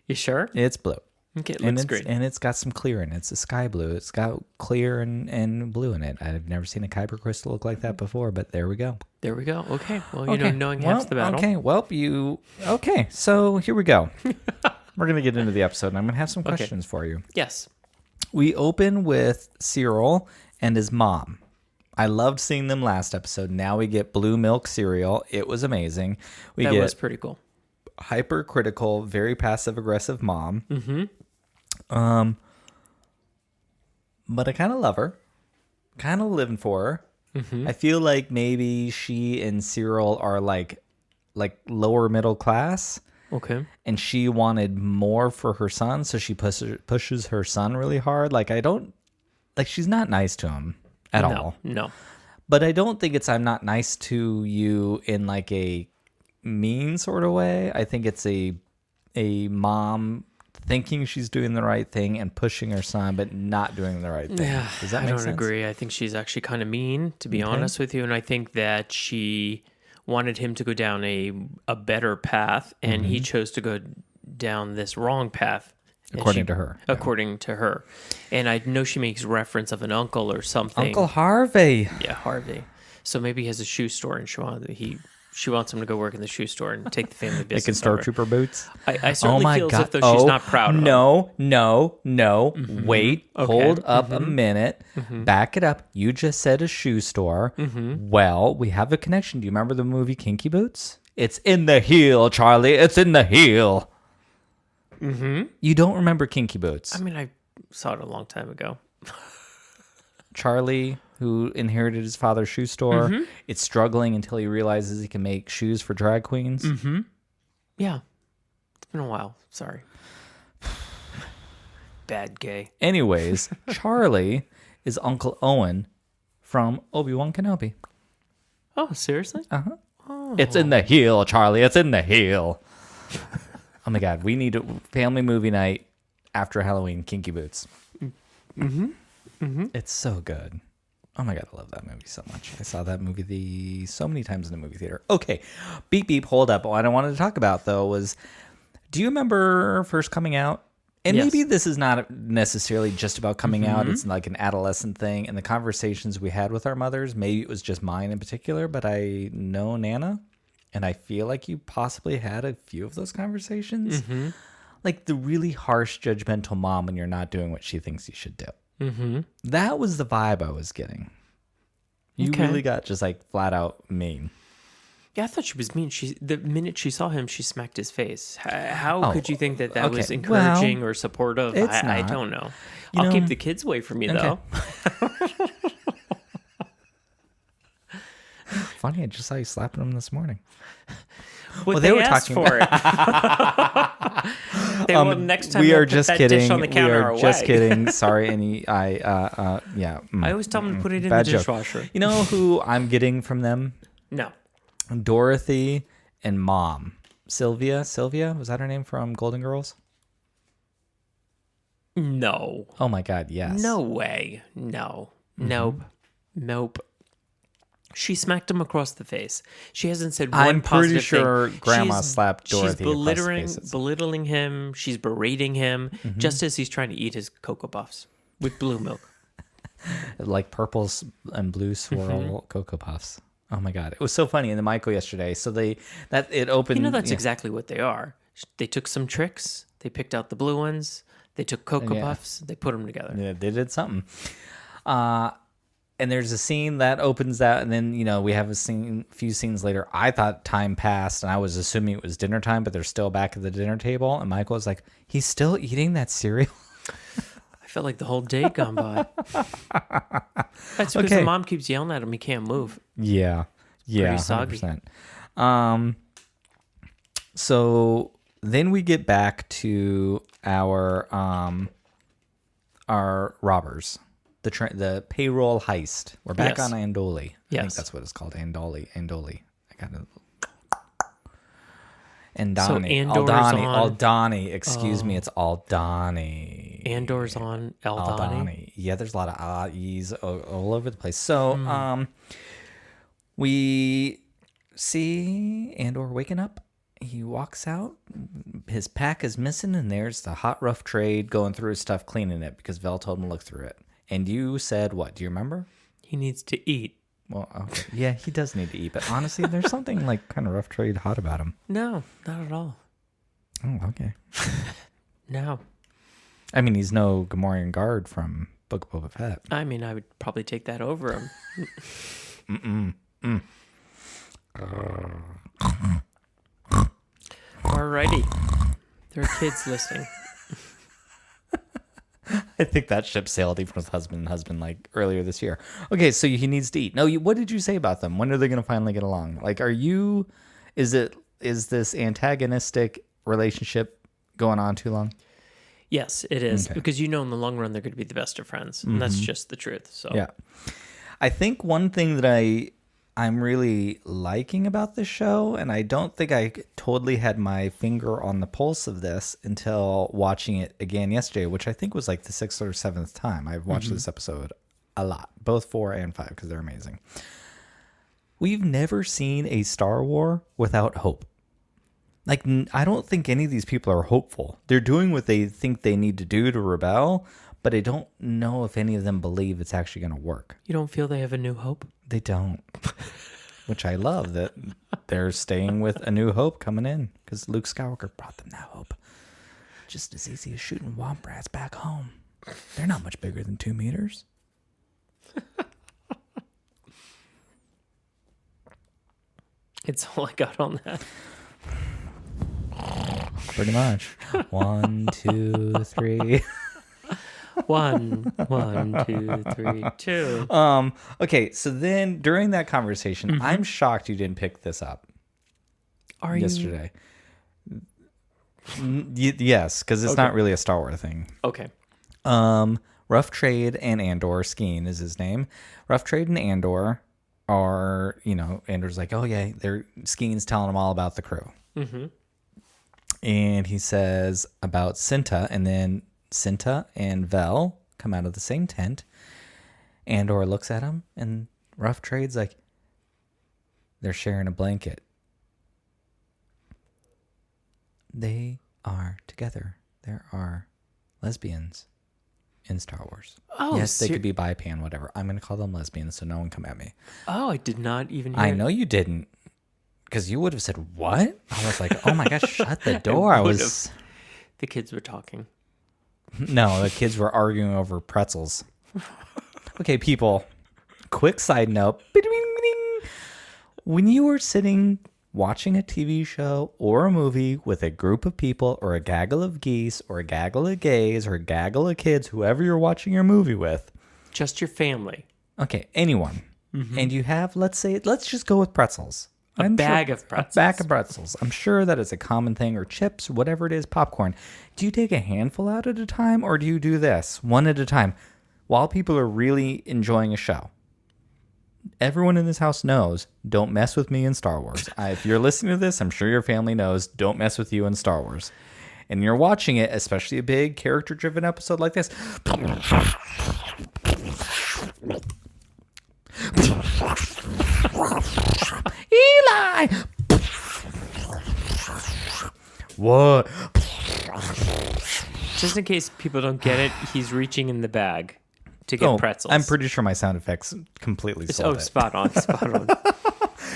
You sure? It's blue. Okay, it And looks it's, green. and it's got some clear in it. It's a sky blue. It's got clear and blue in it. I've never seen a Kyber crystal look like that before, but there we go. There we go. Okay, well, Okay, knowing half the battle. Okay, well, okay, so here we go. We're going to get into the episode, and I'm going to have some questions for you. Yes. We open with Cyril and his mom. I loved seeing them last episode. Now we get blue milk cereal. It was amazing. We That get was pretty cool. hypercritical, very passive-aggressive mom. Mm-hmm. But I kind of love her. Kind of living for her. Mm-hmm. I feel like maybe she and Cyril are like lower middle class. Okay. And she wanted more for her son, so she pushes her son really hard. She's not nice to him at all. No. But I don't think it's I'm not nice to you in like a mean sort of way. I think it's a mom thinking she's doing the right thing and pushing her son, but not doing the right thing. Yeah, Does that I make don't sense? agree. I think she's actually kind of mean, to be honest with you. And I think that she wanted him to go down a better path, and he chose to go down this wrong path. According to her. According to her. And I know she makes reference of an uncle or something. Uncle Harvey. Yeah, Harvey. So maybe he has a shoe store, and she wants him to go work in the shoe store and take the family business Making over. Stormtrooper boots. I certainly feel as if though she's not proud of him. No. Wait, hold up a minute. Back it up. You just said a shoe store. Well, we have a connection. Do you remember the movie Kinky Boots? It's in the heel, Charlie. It's in the heel. You don't remember Kinky Boots. I mean, I saw it a long time ago. Charlie, who inherited his father's shoe store, it's struggling until he realizes he can make shoes for drag queens. Yeah. in a while. Sorry. Bad gay. Anyways, Charlie is Uncle Owen from Obi-Wan Kenobi. Oh, seriously? It's in the heel, Charlie. It's in the heel. Oh my God. We need a family movie night after Halloween, Kinky Boots. It's so good. Oh my God, I love that movie so much. I saw that movie so many times in the movie theater. Okay, beep, beep, hold up. What I wanted to talk about, though, was, do you remember first coming out? And Yes. maybe this is not necessarily just about coming out. It's like an adolescent thing. And the conversations we had with our mothers, maybe it was just mine in particular, but I know Nana, and I feel like you possibly had a few of those conversations. Like the really harsh, judgmental mom when you're not doing what she thinks you should do. That was the vibe I was getting. You really got just like flat out mean. Yeah, I thought she was mean. The minute she saw him, she smacked his face. How could you think that was encouraging or supportive? I don't know. I'll keep the kids away from me, though. Funny, I just saw you slapping them this morning. Well, they were asked talking for it. Next time we are put just that kidding. dish on the We counter are away. just kidding. Sorry, yeah. I always tell them to put it in the Bad joke. dishwasher. You know who I'm getting from them? No. Dorothy and Mom. Sylvia, was that her name from Golden Girls? No. Oh my God, yes. No way. No. Nope. She smacked him across the face. She hasn't said one I'm pretty positive sure thing. Grandma slapped Dorothy across the She's faces. belittling him. She's berating him just as he's trying to eat his Cocoa Puffs with blue milk. Like purple and blue swirl Cocoa Puffs. Oh my God, it was so funny in the Michael yesterday. So it opened. You know, that's exactly what they are. They took some tricks. They picked out the blue ones. They took Cocoa Puffs. They put them together. Yeah, they did something. And there's a scene that opens that, and then we have a few scenes later. I thought time passed, and I was assuming it was dinner time, but they're still back at the dinner table. And Michael was like, "He's still eating that cereal." I felt like the whole day gone by. That's because the mom keeps yelling at him. He can't move. Yeah, Pretty soggy. 100%. So then we get back to our robbers, the payroll heist. We're back on Andoli. I think Yes. that's what it's called. Andoli. I got it. So Andani. Andor's on- Aldani. Excuse me. It's Aldani. Andor's on Aldani. Yeah, there's a lot of I's all over the place. So we see Andor waking up. He walks out. His pack is missing, and there's the hot rough trade going through his stuff, cleaning it because Vel told him to look through it. And you said what? Do you remember? He needs to eat. Well, okay. Yeah, he does need to eat, but honestly, there's something like kind of rough trade hot about him. No, not at all. Oh, okay. No. I mean, he's no Gamorrean guard from Book of Boba Fett. I mean, I would probably take that over him. Alrighty. There are kids listening. I think that ship sailed even with husband and husband like earlier this year. Okay, so he needs to eat. No, what did you say about them? When are they going to finally get along? Like, is this antagonistic relationship going on too long? Yes, it is. Okay. Because in the long run, they're going to be the best of friends. And that's just the truth. So Yeah. I think one thing that I'm really liking about this show, and I don't think I totally had my finger on the pulse of this until watching it again yesterday, which I think was like the 6th or 7th time. I've watched this episode a lot, both 4 and 5, because they're amazing. We've never seen a Star War without hope. Like, I don't think any of these people are hopeful. They're doing what they think they need to do to rebel, but I don't know if any of them believe it's actually going to work. you don't feel they have a new hope? They don't. Which I love that they're staying with A New Hope coming in because Luke Skywalker brought them that hope. Just as easy as shooting womp rats back home. They're not much bigger than 2 meters. It's all I got on that. Pretty much. 1, 2, 3. 1, 2, 3, 2. Okay, so then during that conversation, I'm shocked you didn't pick this up Are yesterday. Yes, because it's not really a Star Wars thing. Okay. Rough Trade and Andor, Skeen is his name. Rough Trade and Andor are, Andor's like, oh yeah, Skeen's telling him all about the crew. Mm-hmm. And he says about Cinta, and then Cinta and Vel come out of the same tent. Andor looks at him, and Rough Trade's like, they're sharing a blanket. They are together. There are lesbians in Star Wars. Oh, yes, they could be bi, pan, whatever. I'm going to call them lesbians, so no one come at me. Oh, I did not even hear I know you didn't, because you would have said, what? I was like, oh my gosh, shut the door. The kids were talking. No, the kids were arguing over pretzels. Okay, people, quick side note. When you are sitting watching a TV show or a movie with a group of people or a gaggle of geese or a gaggle of gays or a gaggle of kids, whoever you're watching your movie with. Just your family. Okay, anyone. Mm-hmm. And you have, let's just go with pretzels. A bag of pretzels. A bag of pretzels. I'm sure that is a common thing, or chips, whatever it is, popcorn. Do you take a handful out at a time, or do you do this one at a time while people are really enjoying a show? Everyone in this house knows, don't mess with me in Star Wars. If you're listening to this, I'm sure your family knows, don't mess with you in Star Wars. And you're watching it, especially a big character-driven episode like this. Eli! What? Just in case people don't get it, he's reaching in the bag to get pretzels. I'm pretty sure my sound effects completely sold it. Spot on.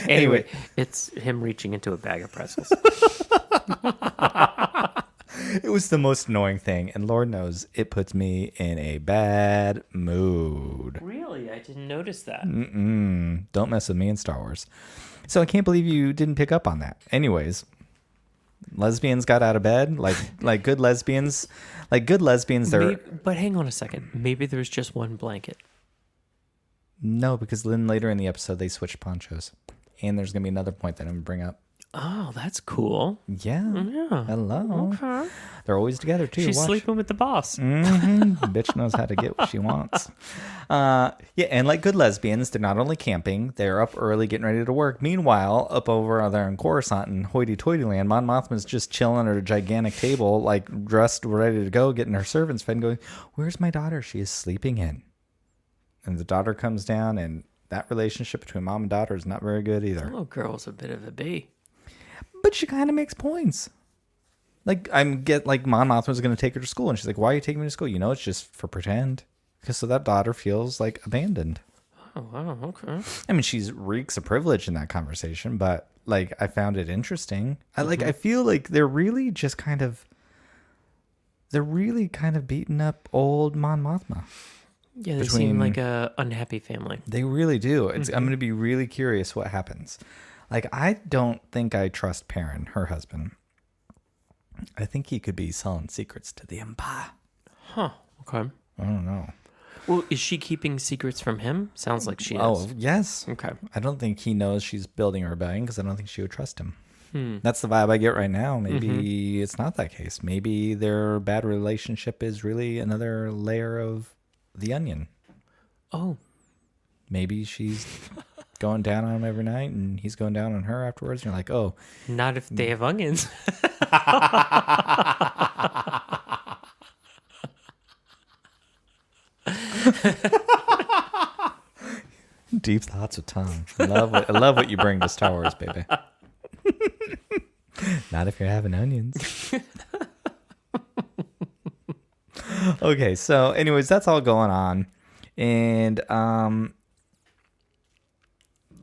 Anyway, it's him reaching into a bag of pretzels. It was the most annoying thing, and Lord knows it puts me in a bad mood. Really? I didn't notice that. Don't mess with me in Star Wars. So I can't believe you didn't pick up on that. Anyways, lesbians got out of bed like good lesbians. Like good lesbians, But hang on a second. Maybe there's just one blanket. No, because then later in the episode they switched ponchos, and there's gonna be another point that I'm gonna bring up. Oh, that's cool. Yeah. Yeah. Hello. Okay. They're always together too. She's Watch. sleeping with the boss. Bitch knows how to get what she wants. Yeah, and like good lesbians, they're not only camping, they're up early getting ready to work. Meanwhile, up over there in Coruscant and hoity-toity land, Mon Mothma's just chilling at a gigantic table, like dressed, ready to go, getting her servants fed and going, where's my daughter? She is sleeping in. And the daughter comes down, and that relationship between mom and daughter is not very good either. The little girl's a bit of a bee. But she kind of makes points. Like, Mon Mothma's going to take her to school, and she's like, why are you taking me to school? It's just for pretend. Because so that daughter feels like abandoned. Oh, wow, okay. I mean, she's reeks of privilege in that conversation, but like, I found it interesting. I feel like they're really kind of beating up old Mon Mothma. Yeah, they seem like a unhappy family. They really do. I'm going to be really curious what happens. Like, I don't think I trust Perrin, her husband. I think he could be selling secrets to the Empire. Huh. Okay. I don't know. Well, is she keeping secrets from him? Sounds like she is. Oh, yes. Okay. I don't think he knows she's building a rebellion because I don't think she would trust him. That's the vibe I get right now. Maybe it's not that case. Maybe their bad relationship is really another layer of the onion. Oh. Maybe she's going down on him every night and he's going down on her afterwards. And you're like, oh. Not if they have onions. Deep thoughts with Tom. I love what you bring to Star Wars, baby. Not if you're having onions. Okay, so anyways, that's all going on. And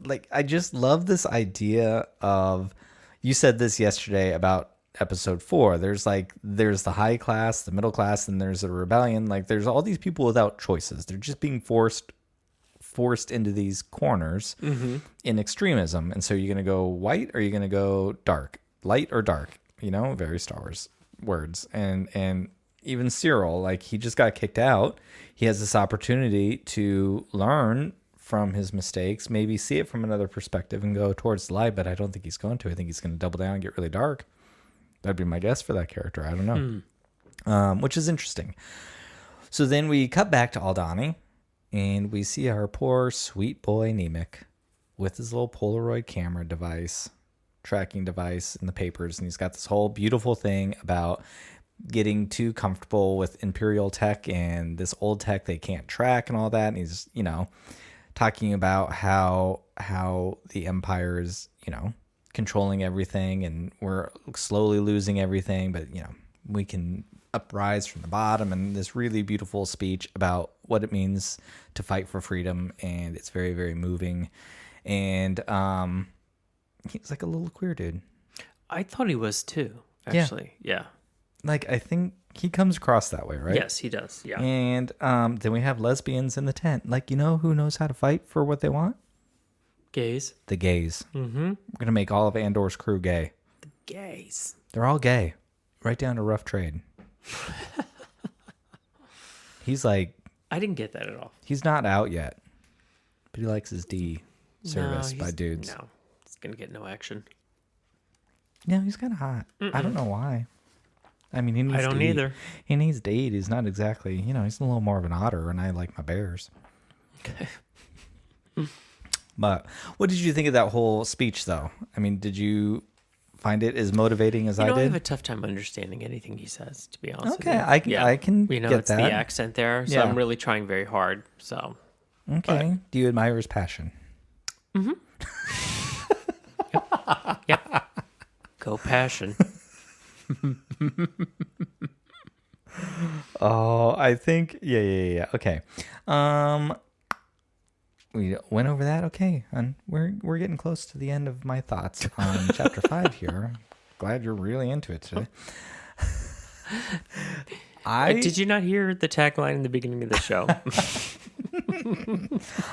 like, I just love this idea of, you said this yesterday about episode 4. There's the high class, the middle class, and there's a rebellion. Like, there's all these people without choices. They're just being forced into these corners in extremism. And so you're going to go white or you're going to go dark, light or dark, very Star Wars words. And even Cyril, like, he just got kicked out. He has this opportunity to learn from his mistakes, maybe see it from another perspective and go towards the light, but I don't think he's going to. I think he's going to double down and get really dark. That'd be my guess for that character. I don't know. Which is interesting. So then we cut back to Aldhani, and we see our poor sweet boy Nemec with his little Polaroid camera device, tracking device in the papers, and he's got this whole beautiful thing about getting too comfortable with Imperial tech and this old tech they can't track and all that. And he's, talking about how the Empire is, controlling everything and we're slowly losing everything, but we can uprise from the bottom, and this really beautiful speech about what it means to fight for freedom, and it's very, very moving. And he's like a little queer dude. I thought he was too, actually. Yeah. Like, I think he comes across that way, right? Yes, he does. Yeah. And then we have lesbians in the tent. Like, who knows how to fight for what they want? Gays. The gays. Mm-hmm. We're going to make all of Andor's crew gay. The gays. They're all gay. Right down to Rough Trade. He's like... I didn't get that at all. He's not out yet. But he likes his D service by dudes. No, he's going to get no action. Yeah, he's kind of hot. I don't know why. I mean, he needs I don't to eat. either. He needs to eat. He's not exactly... he's a little more of an otter, and I like my bears. Okay. But what did you think of that whole speech, though? I mean, did you find it as motivating as I did? I have a tough time understanding anything he says, to be honest with you. I can get it's that. the accent there, so I'm really trying very hard. So okay. Do you admire his passion? Mm-hmm. Yep. Go passion. Oh, I think yeah. Okay. We went over that. Okay, and we're getting close to the end of my thoughts on chapter 5 here. Glad you're really into it today. Did you not hear the tagline in the beginning of the show?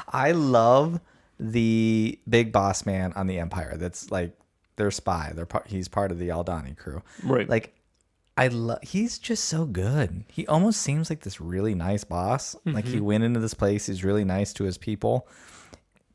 I love the big boss man on the Empire. That's like their spy. He's part of the Aldhani crew. Right. Like, he's just so good. He almost seems like this really nice boss. Mm-hmm. Like, he went into this place. He's really nice to his people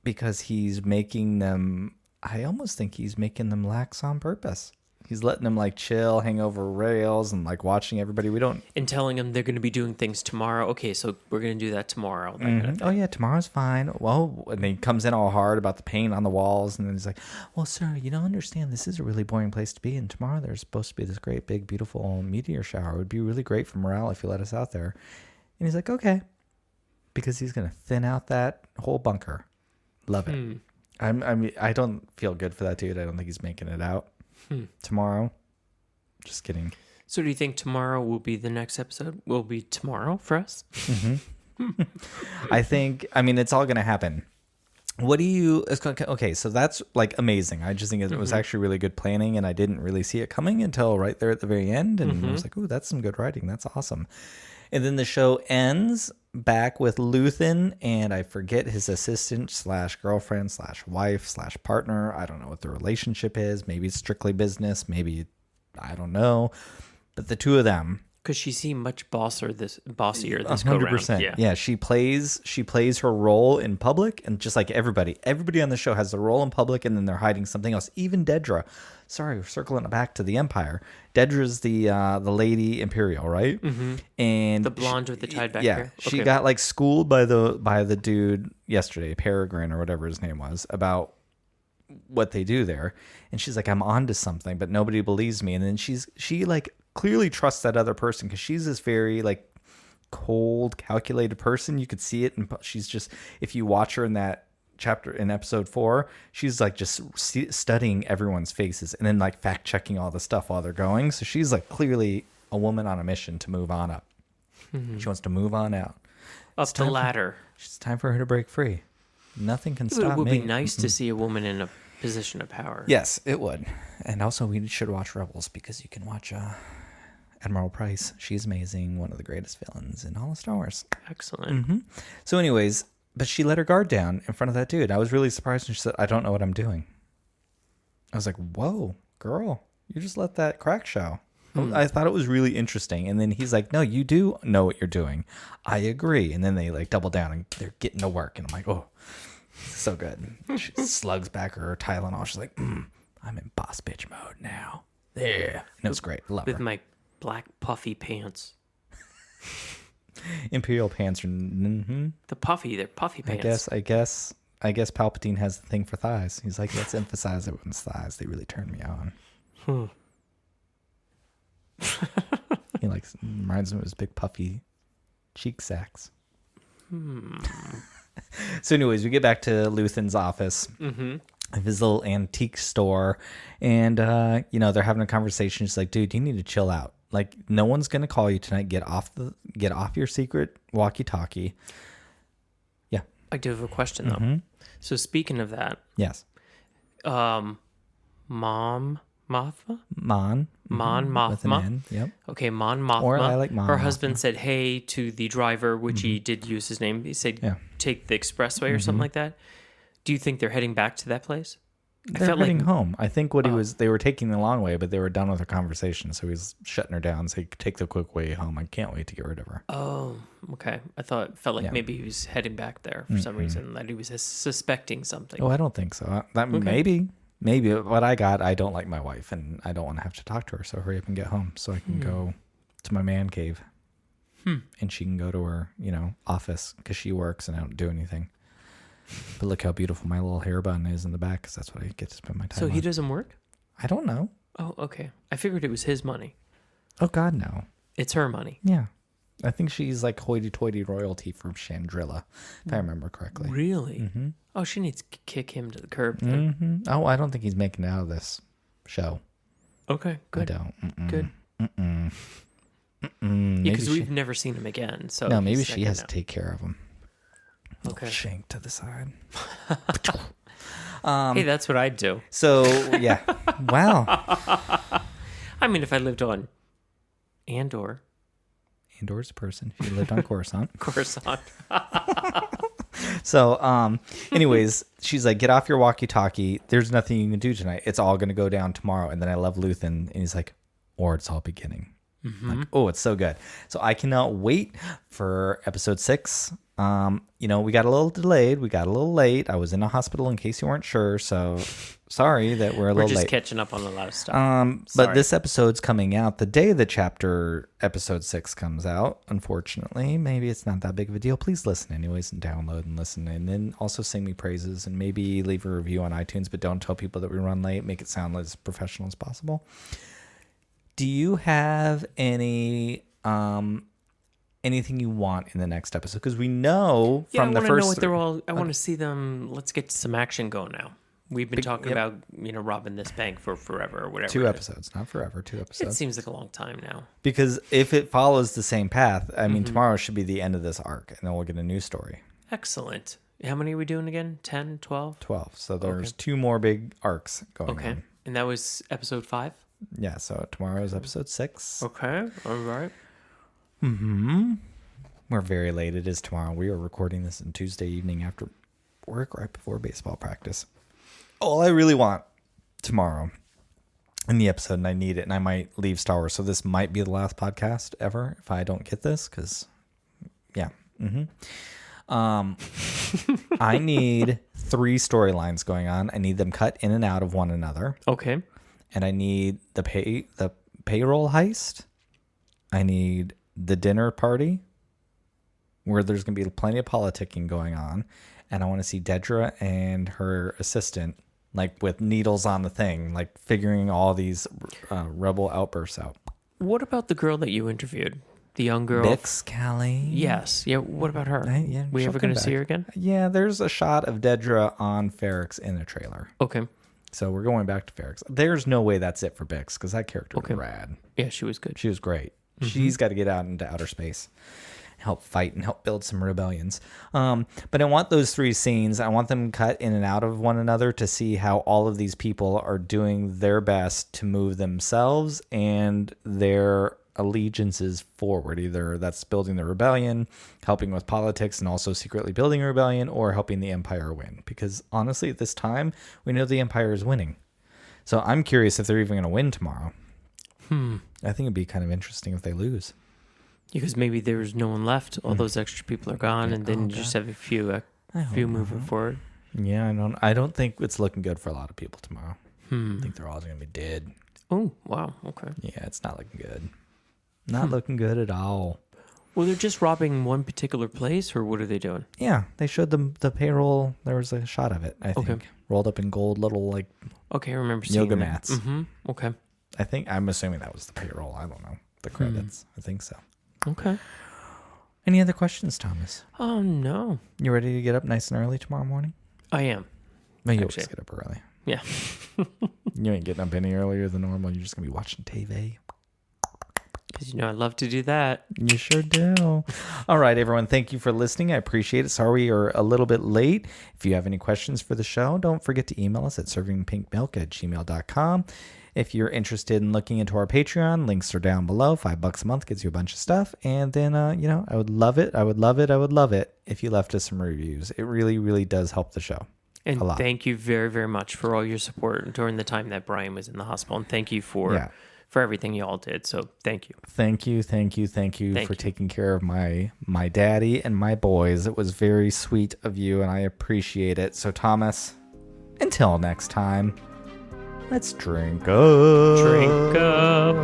because he's making them, I almost think he's making them lax on purpose. He's letting them like chill, hang over rails, and like watching everybody. And telling them they're going to be doing things tomorrow. Okay, so we're going to do that tomorrow. That kind of thing. Oh yeah, tomorrow's fine. Well, and he comes in all hard about the paint on the walls, and then he's like, "Well, sir, you don't understand. This is a really boring place to be. And tomorrow there's supposed to be this great, big, beautiful meteor shower. It would be really great for morale if you let us out there." And he's like, "Okay," because he's going to thin out that whole bunker. Love it. I don't feel good for that dude. I don't think he's making it out. Tomorrow. Just kidding. So do you think tomorrow will be the next episode? Will be tomorrow for us? Mm-hmm. I mean, it's all going to happen. Okay, so that's like amazing. I just think it was actually really good planning, and I didn't really see it coming until right there at the very end. And I was like, ooh, that's some good writing. That's awesome. And then the show ends back with Luthen, and I forget his assistant / girlfriend / wife / partner. I don't know what the relationship is. Maybe it's strictly business. Maybe, I don't know. But the two of them. Because she seemed much bossier this go round. 100%. Yeah, she plays her role in public, and just like everybody on the show has a role in public, and then they're hiding something else. Even Dedra. Sorry, we're circling it back to the Empire. Dedra's the lady Imperial, right? Mm-hmm. And the blonde with the tied back hair. Yeah, she got like schooled by the dude yesterday, Peregrine or whatever his name was, about what they do there. And she's like, I'm onto something, but nobody believes me. And then she like clearly trusts that other person because she's this very like cold, calculated person. You could see it, and she's just, if you watch her in that chapter in episode 4, she's like just studying everyone's faces and then like fact checking all the stuff while they're going. So she's like clearly a woman on a mission to move on up. She wants to move on out. Up the ladder. It's time for her to break free. Nothing can stop me. It would be nice to see a woman in a position of power. Yes, it would. And also we should watch Rebels because you can watch Admiral Price. She's amazing. One of the greatest villains in all of Star Wars. Excellent. So anyways, but she let her guard down in front of that dude. I was really surprised when she said, I don't know what I'm doing. I was like, whoa, girl, you just let that crack show. I thought it was really interesting. And then he's like, no, you do know what you're doing. I agree. And then they like double down and they're getting to work. And I'm like, oh, so good. She slugs back her Tylenol. She's like, I'm in boss bitch mode now. There. And it was great. Love With her. my black puffy pants. Imperial pants are... They're puffy pants. I guess Palpatine has the thing for thighs. He's like, let's emphasize everyone's thighs. They really turn me on. He reminds me of his big puffy cheek sacs. So anyways, we get back to Luthen's office. Of his little antique store, and they're having a conversation. She's like, dude, you need to chill out. Like, no one's gonna call you tonight. Get off your secret walkie-talkie. Yeah. I do have a question though. So speaking of that, Yes. Mon Mothma? Mon with an Mothma. N. Yep. Okay, Mon Mothma. Or I like Mon Her Mothma. husband said hey to the driver, which he did use his name. He said, Yeah. take the expressway or something like that. Do you think they're heading back to that place? They're heading home. I think they were taking the long way, but they were done with their conversation. So he's shutting her down. So take the quick way home. I can't wait to get rid of her. Oh, okay. Felt like maybe he was heading back there for some reason, that he was suspecting something. Oh, I don't think so. Maybe. What I don't like my wife, and I don't want to have to talk to her. So hurry up and get home so I can go to my man cave, and she can go to her, office because she works and I don't do anything. But look how beautiful my little hair bun is in the back, because that's what I get to spend my time So he on. doesn't work? I don't know. Oh, okay. I figured it was his money. Oh, God, no. It's her money. Yeah. I think she's like hoity-toity royalty from Chandrilla, if I remember correctly. Really? Oh, she needs to kick him to the curb then. Oh, I don't think he's making it out of this show. Okay, good. I don't. Good. Maybe Because she, we've never seen him again. So no, maybe he's she second has now. to take care of him. Okay. Shank to the side. Hey, that's what I'd do. So, yeah. Wow. I mean, if I lived on Andor, Andor's a person. She lived on Coruscant. Coruscant. So, anyways, she's like, get off your walkie-talkie. There's nothing you can do tonight. It's all going to go down tomorrow. And then I love Luthen, and he's like, or it's all beginning. Like, oh, it's so good. So I cannot wait for episode 6. We got a little delayed. We got a little late. I was in a hospital in case you weren't sure. So sorry that we're a We're little just late. catching up on a lot of stuff. But Sorry. this episode's coming out the day the episode 6 comes out. Unfortunately, maybe it's not that big of a deal. Please listen anyways and download and listen, and then also sing me praises and maybe leave a review on iTunes, but don't tell people that we run late. Make it sound as professional as possible. Do you have anything you want in the next episode? Because we know Yeah, from the I want to first know what three- they're all. I want to see them. Let's get some action going now. We've been talking yep. about robbing this bank for forever or whatever. 2 it is. episodes, not forever. 2 It episodes. seems like a long time now. Because if it follows the same path, I mean, tomorrow should be the end of this arc, and then we'll get a new story. Excellent. How many are we doing again? 10, 12? 12. So there's 2 more big arcs going Okay. on. And that was episode 5? Yeah, so tomorrow is episode 6. Okay. All right. We're very late. It is tomorrow. We are recording this on Tuesday evening after work, right before baseball practice. All I really want tomorrow in the episode, and I need it, and I might leave Star Wars, so this might be the last podcast ever if I don't get this, because, yeah. I need 3 storylines going on. I need them cut in and out of one another. Okay. And I need the payroll heist. I need the dinner party where there's going to be plenty of politicking going on. And I want to see Dedra and her assistant, like with needles on the thing, like figuring all these rebel outbursts out. What about the girl that you interviewed? The young girl? Bix, Callie. Yes. Yeah. What about her? Yeah, We she'll ever come going to see back. her again? Yeah, there's a shot of Dedra on Ferrix in the trailer. Okay. So we're going back to Ferrix. There's no way that's it for Bix, because that character was rad. Yeah, she was good. She was great. She's got to get out into outer space, help fight and help build some rebellions. But I want those 3 scenes. I want them cut in and out of one another to see how all of these people are doing their best to move themselves and their allegiances forward. Either that's building the rebellion, helping with politics, and also secretly building a rebellion, or helping the Empire win. Because honestly, at this time, we know the Empire is winning. So I'm curious if they're even going to win tomorrow. I think it'd be kind of interesting if they lose. Because maybe there's no one left. All those extra people are gone, and then you just have a few moving forward. Yeah, I don't think it's looking good for a lot of people tomorrow. I think they're all going to be dead. Oh, wow. Okay. Yeah, it's not looking good. Not looking good at all. Well, they're just robbing one particular place, or what are they doing? Yeah, they showed the payroll. There was a shot of it, I think. Rolled up in gold, little like Okay, I remember seeing yoga that. mats. Mm-hmm. Okay. I'm assuming that was the payroll. I don't know. The credits. I think so. Okay. Any other questions, Thomas? Oh, no. You ready to get up nice and early tomorrow morning? I am. No, you Actually. always get up early. Yeah. You ain't getting up any earlier than normal. You're just going to be watching TV. Because I love to do that. You sure do. All right, everyone. Thank you for listening. I appreciate it. Sorry we are a little bit late. If you have any questions for the show, don't forget to email us at servingpinkmilk@gmail.com. If you're interested in looking into our Patreon, links are down below. $5 a month gets you a bunch of stuff. And then, I would love it. I would love it if you left us some reviews. It really, really does help the show. And thank you very, very much for all your support during the time that Bryan was in the hospital. And thank you for everything you all did. So thank you. Thank you for taking care of my daddy and my boys. It was very sweet of you, and I appreciate it. So, Thomas, until next time, let's drink up. Drink up.